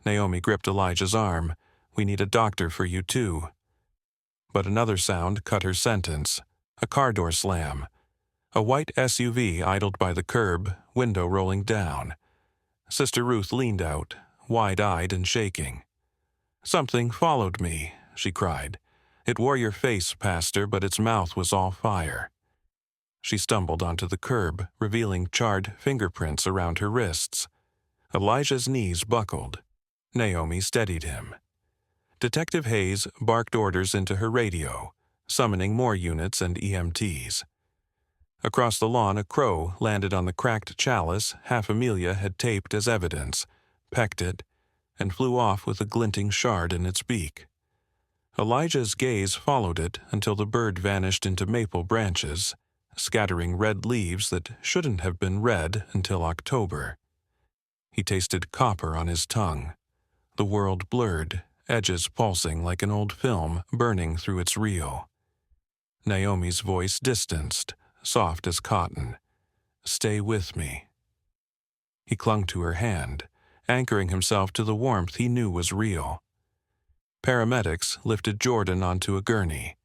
Naomi gripped Elijah's arm. "We need a doctor for you too." But another sound cut her sentence. A car door slam. A white SUV idled by the curb, window rolling down. Sister Ruth leaned out, wide-eyed and shaking. "Something followed me," she cried. "It wore your face, Pastor, but its mouth was all fire." She stumbled onto the curb, revealing charred fingerprints around her wrists. Elijah's knees buckled. Naomi steadied him. Detective Hayes barked orders into her radio, summoning more units and EMTs. Across the lawn, a crow landed on the cracked chalice half Amelia had taped as evidence, pecked it, and flew off with a glinting shard in its beak. Elijah's gaze followed it until the bird vanished into maple branches, scattering red leaves that shouldn't have been red until October. He tasted copper on his tongue. The world blurred, edges pulsing like an old film burning through its reel. Naomi's voice distanced, soft as cotton. "Stay with me." He clung to her hand, anchoring himself to the warmth he knew was real. Paramedics lifted Jordan onto a gurney.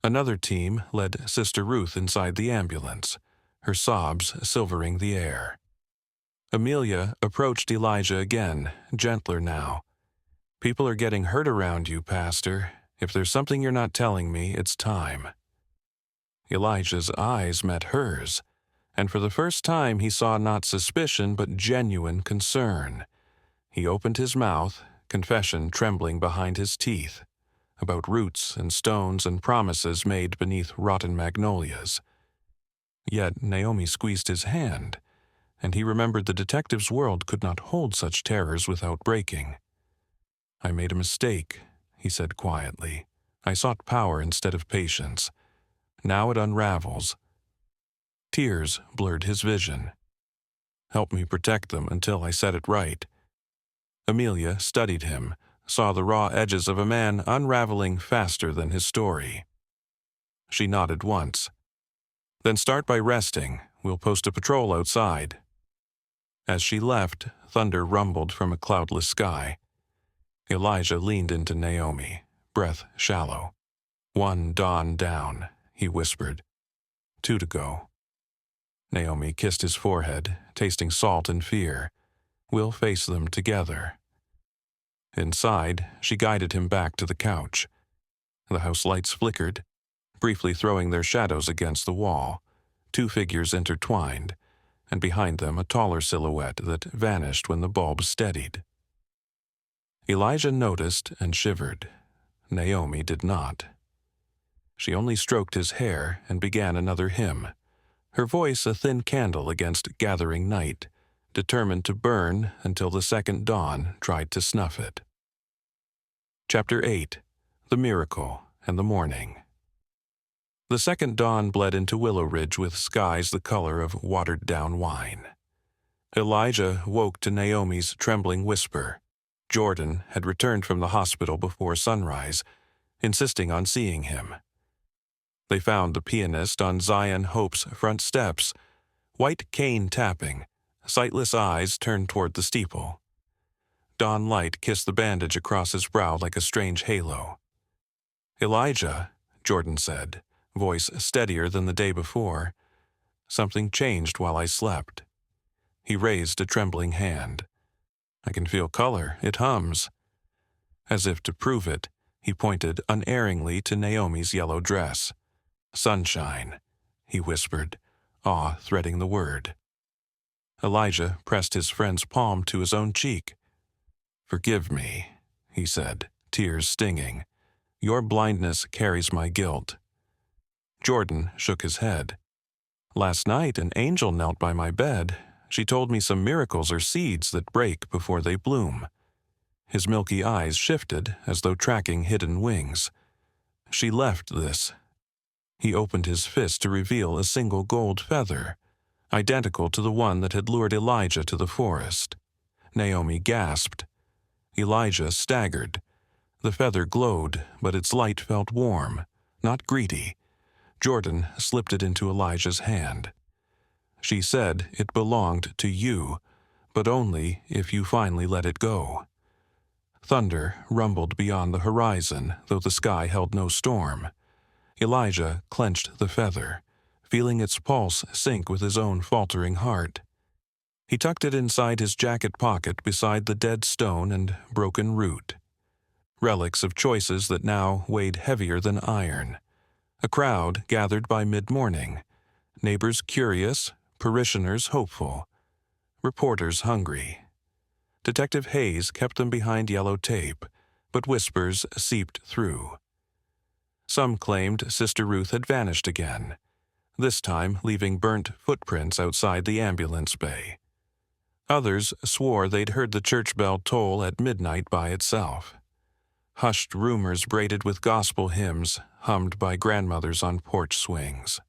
Another team led Sister Ruth inside the ambulance, her sobs silvering the air. Amelia approached Elijah again, gentler now. "People are getting hurt around you, Pastor. If there's something you're not telling me, it's time." Elijah's eyes met hers, and for the first time he saw not suspicion but genuine concern. He opened his mouth, confession trembling behind his teeth, about roots and stones and promises made beneath rotten magnolias. Yet Naomi squeezed his hand, and he remembered the detective's world could not hold such terrors without breaking. "I made a mistake," he said quietly. "I sought power instead of patience. Now it unravels." Tears blurred his vision. "Help me protect them until I set it right." Amelia studied him, saw the raw edges of a man unraveling faster than his story. She nodded once. "Then start by resting. We'll post a patrol outside." As she left, thunder rumbled from a cloudless sky. Elijah leaned into Naomi, breath shallow. "1 dawn down," he whispered. 2 to go. Naomi kissed his forehead, tasting salt and fear. "We'll face them together." Inside, she guided him back to the couch. The house lights flickered, briefly throwing their shadows against the wall, two figures intertwined, and behind them a taller silhouette that vanished when the bulb steadied. Elijah noticed and shivered. Naomi did not. She only stroked his hair and began another hymn, her voice a thin candle against gathering night, determined to burn until the second dawn tried to snuff it. Chapter 8. The Miracle and the Morning. The second dawn bled into Willow Ridge with skies the color of watered-down wine. Elijah woke to Naomi's trembling whisper. Jordan had returned from the hospital before sunrise, insisting on seeing him. They found the pianist on Zion Hope's front steps, white cane tapping, sightless eyes turned toward the steeple. Dawn light kissed the bandage across his brow like a strange halo. "Elijah," Jordan said, voice steadier than the day before, "something changed while I slept." He raised a trembling hand. "I can feel color. It hums." As if to prove it, he pointed unerringly to Naomi's yellow dress. "Sunshine," he whispered, awe threading the word. Elijah pressed his friend's palm to his own cheek. "Forgive me," he said, tears stinging. "Your blindness carries my guilt." Jordan shook his head. "Last night an angel knelt by my bed. She told me some miracles are seeds that break before they bloom." His milky eyes shifted as though tracking hidden wings. "She left this." He opened his fist to reveal a single gold feather, identical to the one that had lured Elijah to the forest. Naomi gasped. Elijah staggered. The feather glowed, but its light felt warm, not greedy. Jordan slipped it into Elijah's hand. "She said it belonged to you, but only if you finally let it go." Thunder rumbled beyond the horizon, though the sky held no storm. Elijah clenched the feather, feeling its pulse sync with his own faltering heart. He tucked it inside his jacket pocket beside the dead stone and broken root, relics of choices that now weighed heavier than iron. A crowd gathered by mid-morning, neighbors curious, parishioners hopeful, reporters hungry. Detective Hayes kept them behind yellow tape, but whispers seeped through. Some claimed Sister Ruth had vanished again, this time leaving burnt footprints outside the ambulance bay. Others swore they'd heard the church bell toll at midnight by itself. Hushed rumors braided with gospel hymns hummed by grandmothers on porch swings.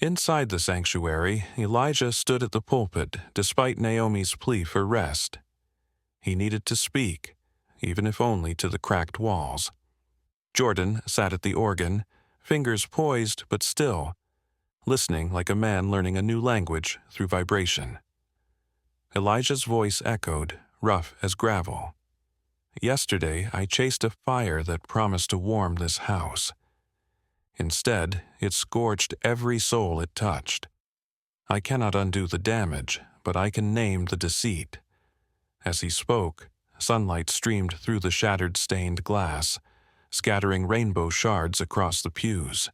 Inside the sanctuary, Elijah stood at the pulpit despite Naomi's plea for rest. He needed to speak, even if only to the cracked walls. Jordan sat at the organ, fingers poised but still, listening like a man learning a new language through vibration. Elijah's voice echoed, rough as gravel. "Yesterday I chased a fire that promised to warm this house. Instead, it scorched every soul it touched. I cannot undo the damage, but I can name the deceit." As he spoke, sunlight streamed through the shattered stained glass, scattering rainbow shards across the pews.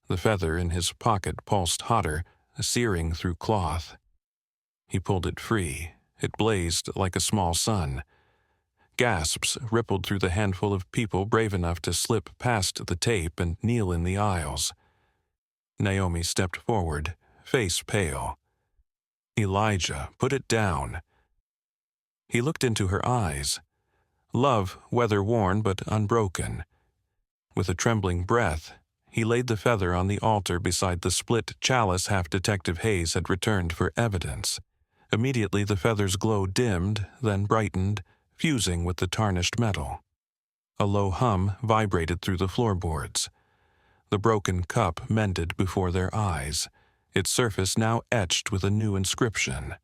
The feather in his pocket pulsed hotter, searing through cloth. He pulled it free. It blazed like a small sun. Gasps rippled through the handful of people brave enough to slip past the tape and kneel in the aisles. Naomi stepped forward, face pale. "Elijah, put it down." He looked into her eyes. Love weather-worn but unbroken. With a trembling breath, he laid the feather on the altar beside the split chalice Detective Hayes had returned for evidence. Immediately the feather's glow dimmed, then brightened, fusing with the tarnished metal. A low hum vibrated through the floorboards. The broken cup mended before their eyes, its surface now etched with a new inscription.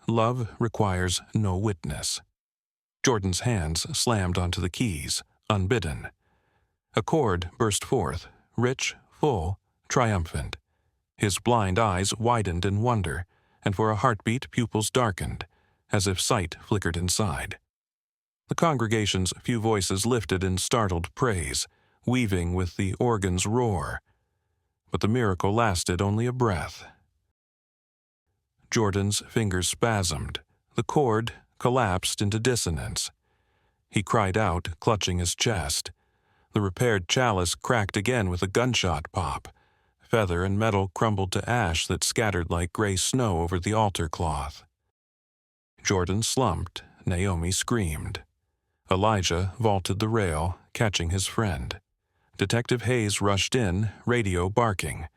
"Love requires no witness." Jordan's hands slammed onto the keys, unbidden. A chord burst forth, rich, full, triumphant. His blind eyes widened in wonder, and for a heartbeat pupils darkened, as if sight flickered inside. The congregation's few voices lifted in startled praise, weaving with the organ's roar. But the miracle lasted only a breath. Jordan's fingers spasmed. The chord collapsed into dissonance. He cried out, clutching his chest. The repaired chalice cracked again with a gunshot pop. Feather and metal crumbled to ash that scattered like gray snow over the altar cloth. Jordan slumped. Naomi screamed. Elijah vaulted the rail, catching his friend. Detective Hayes rushed in, radio barking.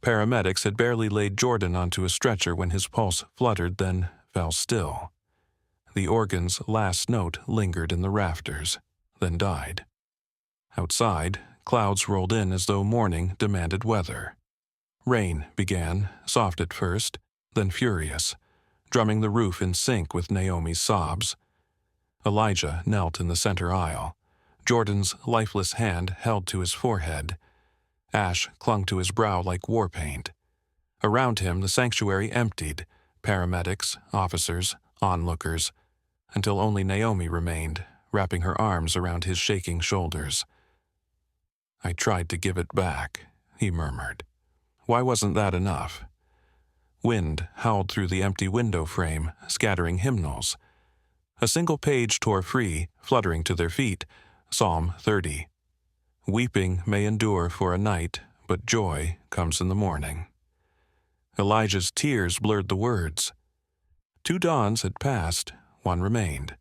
Paramedics had barely laid Jordan onto a stretcher when his pulse fluttered, then fell still. The organ's last note lingered in the rafters, then died. Outside, clouds rolled in as though morning demanded weather. Rain began, soft at first, then furious, drumming the roof in sync with Naomi's sobs. Elijah knelt in the center aisle. Jordan's lifeless hand held to his forehead. Ash clung to his brow like war paint. Around him the sanctuary emptied, paramedics, officers, onlookers, until only Naomi remained, wrapping her arms around his shaking shoulders. "I tried to give it back," he murmured. Why wasn't that enough? Wind howled through the empty window frame, scattering hymnals. A single page tore free, fluttering to their feet, Psalm 30. Weeping may endure for a night, but joy comes in the morning. Elijah's tears blurred the words. 2 dawns had passed, one remained.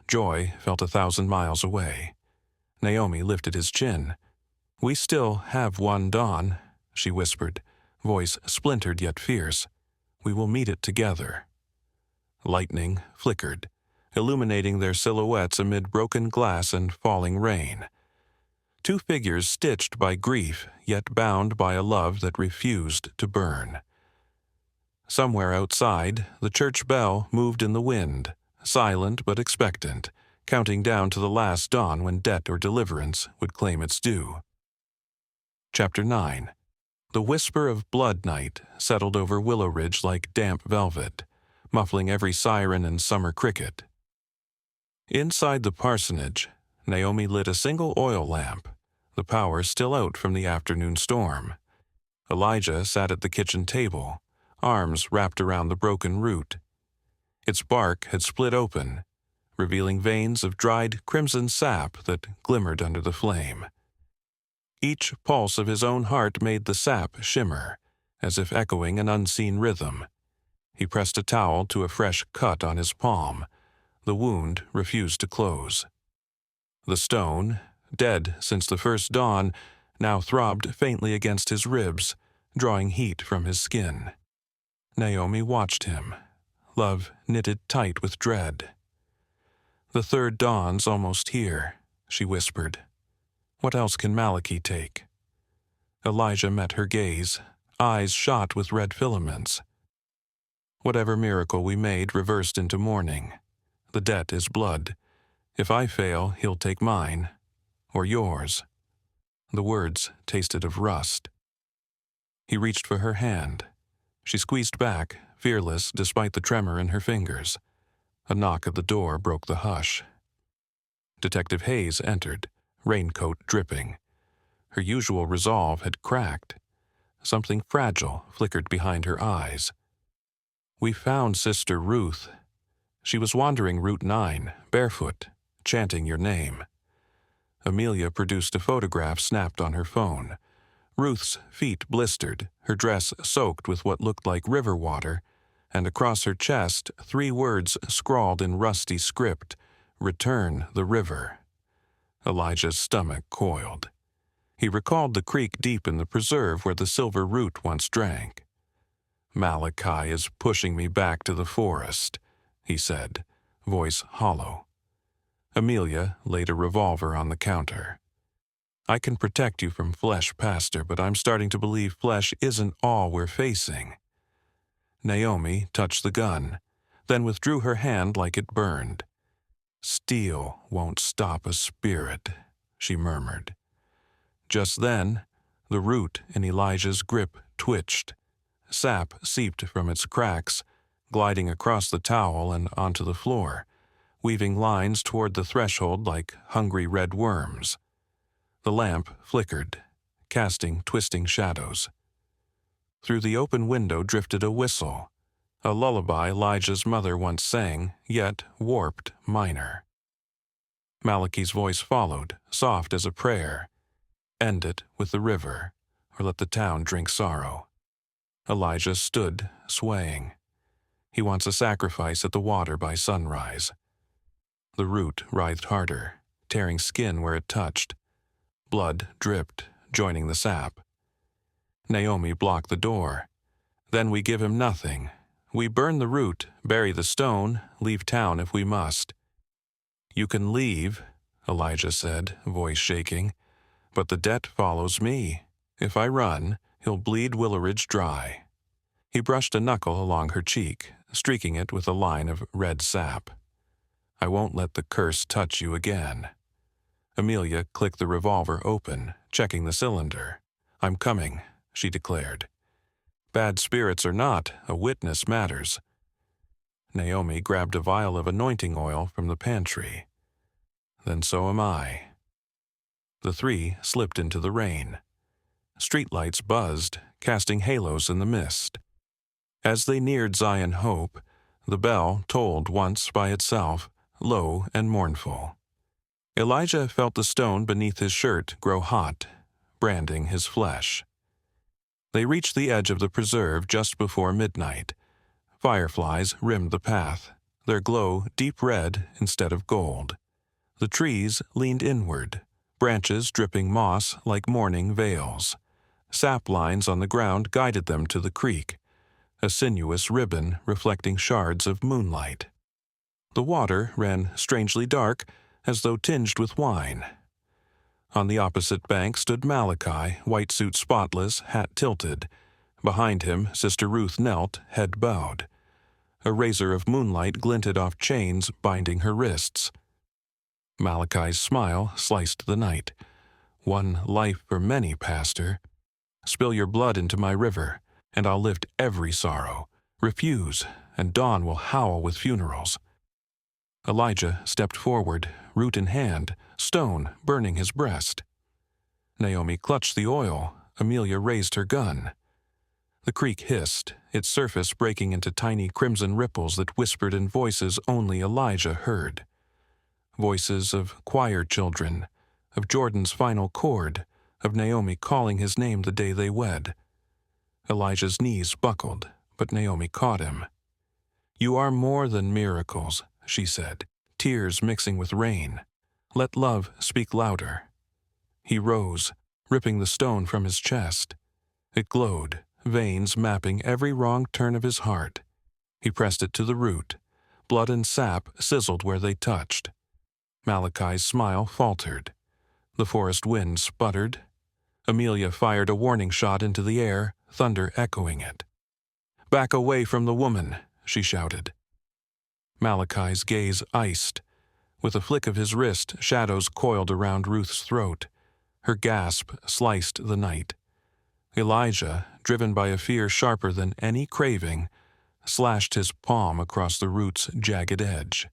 Joy felt 1,000 miles away. Naomi lifted his chin. "We still have one dawn," she whispered, voice splintered yet fierce. "We will meet it together." Lightning flickered, illuminating their silhouettes amid broken glass and falling rain. 2 figures stitched by grief, yet bound by a love that refused to burn. Somewhere outside, the church bell moved in the wind, silent but expectant, counting down to the last dawn when debt or deliverance would claim its due. Chapter 9. The whisper of blood night settled over Willow Ridge like damp velvet, muffling every siren and summer cricket. Inside the parsonage, Naomi lit a single oil lamp, the power still out from the afternoon storm. Elijah sat at the kitchen table, arms wrapped around the broken root. Its bark had split open, revealing veins of dried crimson sap that glimmered under the flame. Each pulse of his own heart made the sap shimmer, as if echoing an unseen rhythm. He pressed a towel to a fresh cut on his palm. The wound refused to close. The stone, dead since the first dawn, now throbbed faintly against his ribs, drawing heat from his skin. Naomi watched him, love knitted tight with dread. "The 3rd dawn's almost here," she whispered. "What else can Malachi take?" Elijah met her gaze, eyes shot with red filaments. "Whatever miracle we made reversed into mourning. The debt is blood. If I fail, he'll take mine. Or yours." The words tasted of rust. He reached for her hand. She squeezed back, fearless despite the tremor in her fingers. A knock at the door broke the hush. Detective Hayes entered, raincoat dripping. Her usual resolve had cracked. Something fragile flickered behind her eyes. "We found Sister Ruth. She was wandering Route 9, barefoot, chanting your name." Amelia produced a photograph snapped on her phone. Ruth's feet blistered, her dress soaked with what looked like river water, and across her chest 3 words scrawled in rusty script, "Return the river." Elijah's stomach coiled. He recalled the creek deep in the preserve where the silver root once drank. "Malachi is pushing me back to the forest," he said, voice hollow. Amelia laid a revolver on the counter. "I can protect you from flesh, Pastor, but I'm starting to believe flesh isn't all we're facing." Naomi touched the gun, then withdrew her hand like it burned. "Steel won't stop a spirit," she murmured. Just then, the root in Elijah's grip twitched. Sap seeped from its cracks, gliding across the towel and onto the floor. weaving lines toward the threshold like hungry red worms. The lamp flickered, casting twisting shadows. Through the open window drifted a whistle, a lullaby Elijah's mother once sang, yet warped minor. Malachi's voice followed, soft as a prayer. End it with the river, or let the town drink sorrow. Elijah stood, swaying. He wants a sacrifice at the water by sunrise. The root writhed harder, tearing skin where it touched. Blood dripped, joining the sap. Naomi blocked the door. Then we give him nothing. We burn the root, bury the stone, leave town if we must. You can leave, Elijah said, voice shaking, but the debt follows me. If I run, he'll bleed Willowridge dry. He brushed a knuckle along her cheek, streaking it with a line of red sap. I won't let the curse touch you again. Amelia clicked the revolver open, checking the cylinder. I'm coming, she declared. Bad spirits or not, a witness matters. Naomi grabbed a vial of anointing oil from the pantry. Then so am I. The three slipped into the rain. Streetlights buzzed, casting halos in the mist. As they neared Zion Hope, the bell tolled once by itself, low and mournful. Elijah felt the stone beneath his shirt grow hot, branding his flesh. They reached the edge of the preserve just before midnight. Fireflies rimmed the path, their glow deep red instead of gold. The trees leaned inward, branches dripping moss like mourning veils. Sap lines on the ground guided them to the creek, a sinuous ribbon reflecting shards of moonlight. The water ran strangely dark, as though tinged with wine. On the opposite bank stood Malachi, white suit spotless, hat tilted. Behind him, Sister Ruth knelt, head bowed. A razor of moonlight glinted off chains binding her wrists. Malachi's smile sliced the night. One life for many, Pastor. Spill your blood into my river, and I'll lift every sorrow. Refuse, and dawn will howl with funerals. Elijah stepped forward, root in hand, stone burning his breast. Naomi clutched the oil. Amelia raised her gun. The creek hissed, its surface breaking into tiny crimson ripples that whispered in voices only Elijah heard. Voices of choir children, of Jordan's final chord, of Naomi calling his name the day they wed. Elijah's knees buckled, but Naomi caught him. You are more than miracles, she said, tears mixing with rain. Let love speak louder. He rose, ripping the stone from his chest. It glowed, veins mapping every wrong turn of his heart. He pressed it to the root. Blood and sap sizzled where they touched. Malachi's smile faltered. The forest wind sputtered. Amelia fired a warning shot into the air, thunder echoing it. Back away from the woman, she shouted. Malachi's gaze iced. With a flick of his wrist, shadows coiled around Ruth's throat. Her gasp sliced the night. Elijah, driven by a fear sharper than any craving, slashed his palm across the root's jagged edge.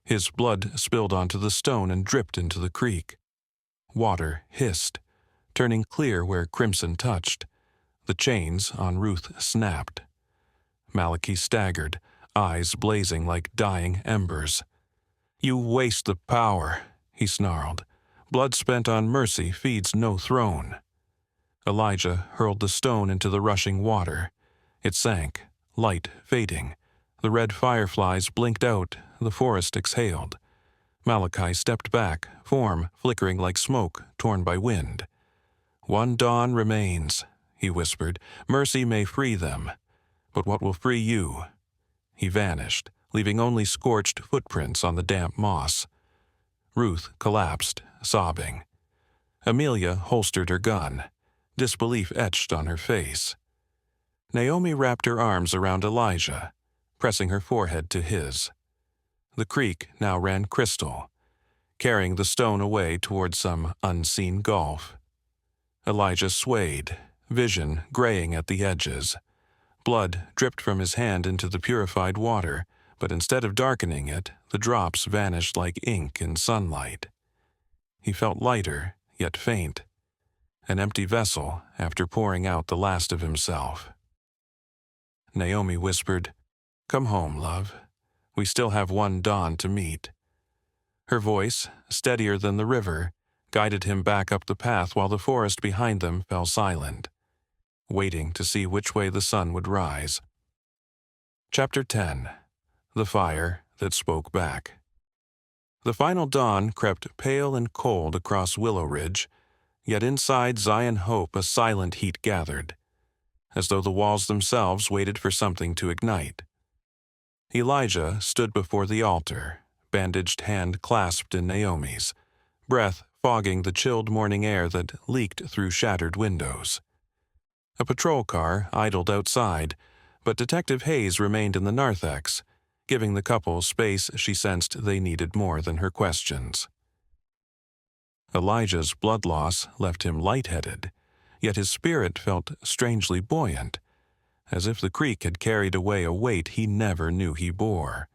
His blood spilled onto the stone and dripped into the creek. Water hissed, turning clear where crimson touched. The chains on Ruth snapped. Malachi staggered, eyes blazing like dying embers. You waste the power, he snarled. Blood spent on mercy feeds no throne. Elijah hurled the stone into the rushing water. It sank, light fading. The red fireflies blinked out, the forest exhaled. Malachi stepped back, form flickering like smoke torn by wind. One dawn remains, he whispered. Mercy may free them, but what will free you? He vanished, leaving only scorched footprints on the damp moss. Ruth collapsed, sobbing. Amelia holstered her gun, disbelief etched on her face. Naomi wrapped her arms around Elijah, pressing her forehead to his. The creek now ran crystal, carrying the stone away toward some unseen gulf. Elijah swayed, vision graying at the edges. Blood dripped from his hand into the purified water, but instead of darkening it, the drops vanished like ink in sunlight. He felt lighter, yet faint, an empty vessel after pouring out the last of himself. Naomi whispered, "Come home, love. We still have one dawn to meet." Her voice, steadier than the river, guided him back up the path while the forest behind them fell silent, waiting to see which way the sun would rise. Chapter 10. The Fire That Spoke Back. The final dawn crept pale and cold across Willow Ridge, yet inside Zion Hope a silent heat gathered, as though the walls themselves waited for something to ignite. Elijah stood before the altar, bandaged hand clasped in Naomi's, breath fogging the chilled morning air that leaked through shattered windows. A patrol car idled outside, but Detective Hayes remained in the narthex, giving the couple space she sensed they needed more than her questions. Elijah's blood loss left him lightheaded, yet his spirit felt strangely buoyant, as if the creek had carried away a weight he never knew he bore.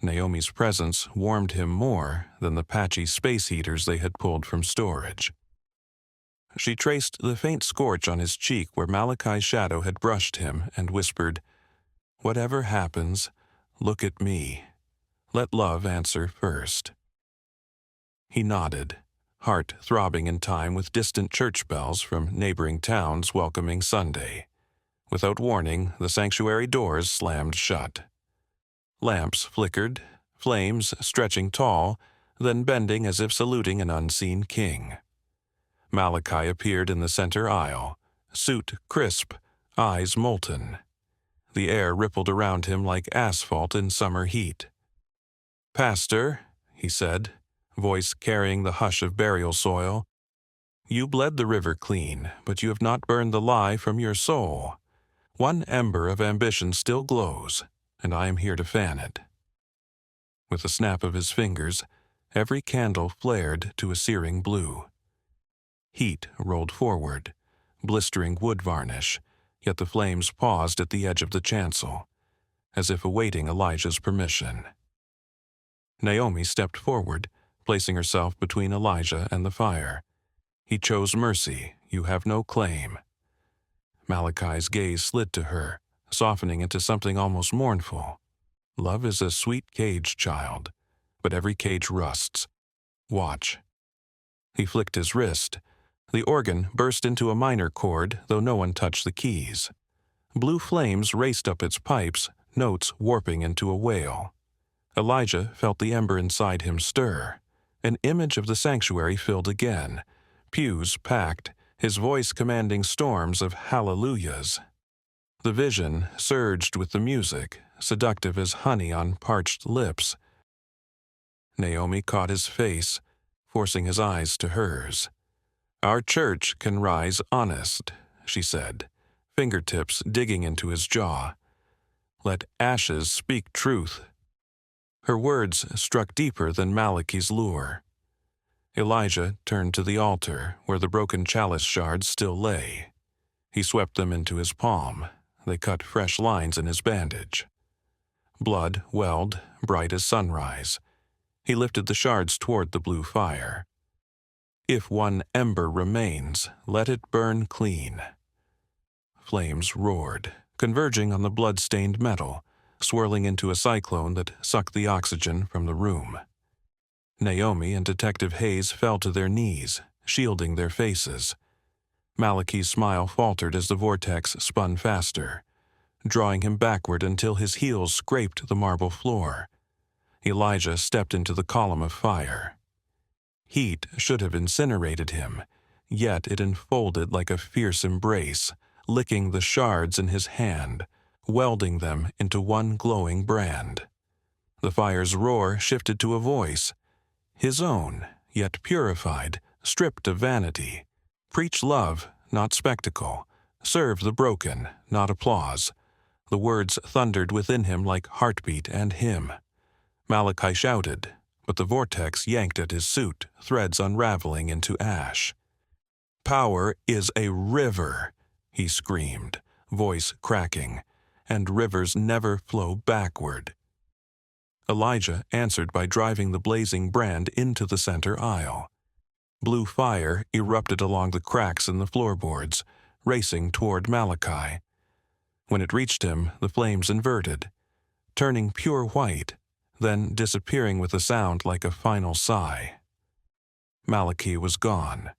Naomi's presence warmed him more than the patchy space heaters they had pulled from storage. She traced the faint scorch on his cheek where Malachi's shadow had brushed him and whispered, "Whatever happens, look at me. Let love answer first." He nodded, heart throbbing in time with distant church bells from neighboring towns welcoming Sunday. Without warning, the sanctuary doors slammed shut. Lamps flickered, flames stretching tall, then bending as if saluting an unseen king. Malachi appeared in the center aisle, suit crisp, eyes molten. The air rippled around him like asphalt in summer heat. "Pastor," he said, voice carrying the hush of burial soil, "you bled the river clean, but you have not burned the lie from your soul. One ember of ambition still glows, and I am here to fan it." With a snap of his fingers, every candle flared to a searing blue. Heat rolled forward, blistering wood varnish, yet the flames paused at the edge of the chancel, as if awaiting Elijah's permission. Naomi stepped forward, placing herself between Elijah and the fire. "He chose mercy, you have no claim." Malachi's gaze slid to her, softening into something almost mournful. "Love is a sweet cage, child, but every cage rusts. Watch." He flicked his wrist. The organ burst into a minor chord, though no one touched the keys. Blue flames raced up its pipes, notes warping into a wail. Elijah felt the ember inside him stir. An image of the sanctuary filled again, pews packed, his voice commanding storms of hallelujahs. The vision surged with the music, seductive as honey on parched lips. Naomi caught his face, forcing his eyes to hers. "Our church can rise honest," she said, fingertips digging into his jaw. "Let ashes speak truth." Her words struck deeper than Malachi's lure. Elijah turned to the altar, where the broken chalice shards still lay. He swept them into his palm. They cut fresh lines in his bandage. Blood welled, bright as sunrise. He lifted the shards toward the blue fire. "If one ember remains, let it burn clean." Flames roared, converging on the blood-stained metal, swirling into a cyclone that sucked the oxygen from the room. Naomi and Detective Hayes fell to their knees, shielding their faces. Malachi's smile faltered as the vortex spun faster, drawing him backward until his heels scraped the marble floor. Elijah stepped into the column of fire. Heat should have incinerated him, yet it enfolded like a fierce embrace, licking the shards in his hand, welding them into one glowing brand. The fire's roar shifted to a voice, his own, yet purified, stripped of vanity. "Preach love, not spectacle. Serve the broken, not applause." The words thundered within him like heartbeat and hymn. Malachi shouted, but the vortex yanked at his suit, threads unraveling into ash. "Power is a river," he screamed, voice cracking, "and rivers never flow backward." Elijah answered by driving the blazing brand into the center aisle. Blue fire erupted along the cracks in the floorboards, racing toward Malachi. When it reached him, the flames inverted, turning pure white, then disappearing with a sound like a final sigh. Malachi was gone.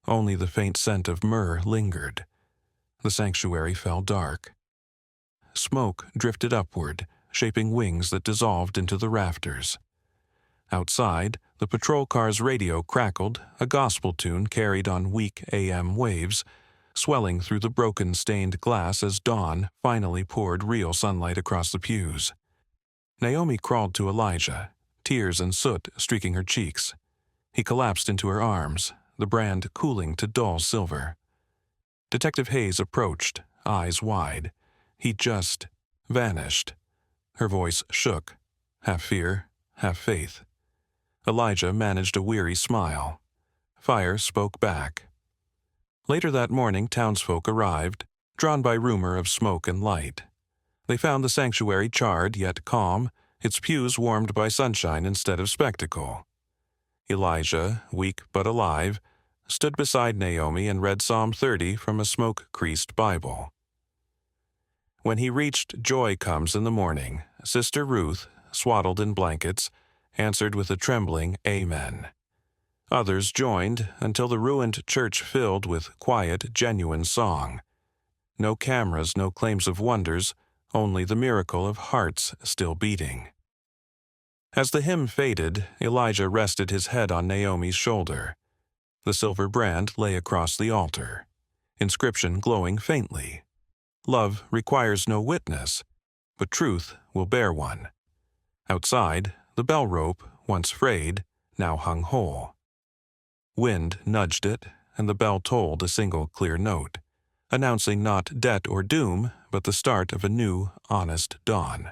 Only the faint scent of myrrh lingered. The sanctuary fell dark. Smoke drifted upward, shaping wings that dissolved into the rafters. Outside, the patrol car's radio crackled, a gospel tune carried on weak AM waves, swelling through the broken stained glass as dawn finally poured real sunlight across the pews. Naomi crawled to Elijah, tears and soot streaking her cheeks. He collapsed into her arms, the brand cooling to dull silver. Detective Hayes approached, eyes wide. He just vanished. Her voice shook, half fear, half faith. Elijah managed a weary smile. Fire spoke back. Later that morning, townsfolk arrived, drawn by rumor of smoke and light. They found the sanctuary charred yet calm, its pews warmed by sunshine instead of spectacle. Elijah, weak but alive, stood beside Naomi and read Psalm 30 from a smoke-creased Bible. When he reached Joy Comes in the Morning, Sister Ruth, swaddled in blankets, answered with a trembling Amen. Others joined until the ruined church filled with quiet, genuine song. No cameras, no claims of wonders, only the miracle of hearts still beating. As the hymn faded, Elijah rested his head on Naomi's shoulder. The silver brand lay across the altar, inscription glowing faintly. Love requires no witness, but truth will bear one. Outside, the bell rope, once frayed, now hung whole. Wind nudged it, and the bell tolled a single clear note, announcing not debt or doom, but the start of a new, honest dawn.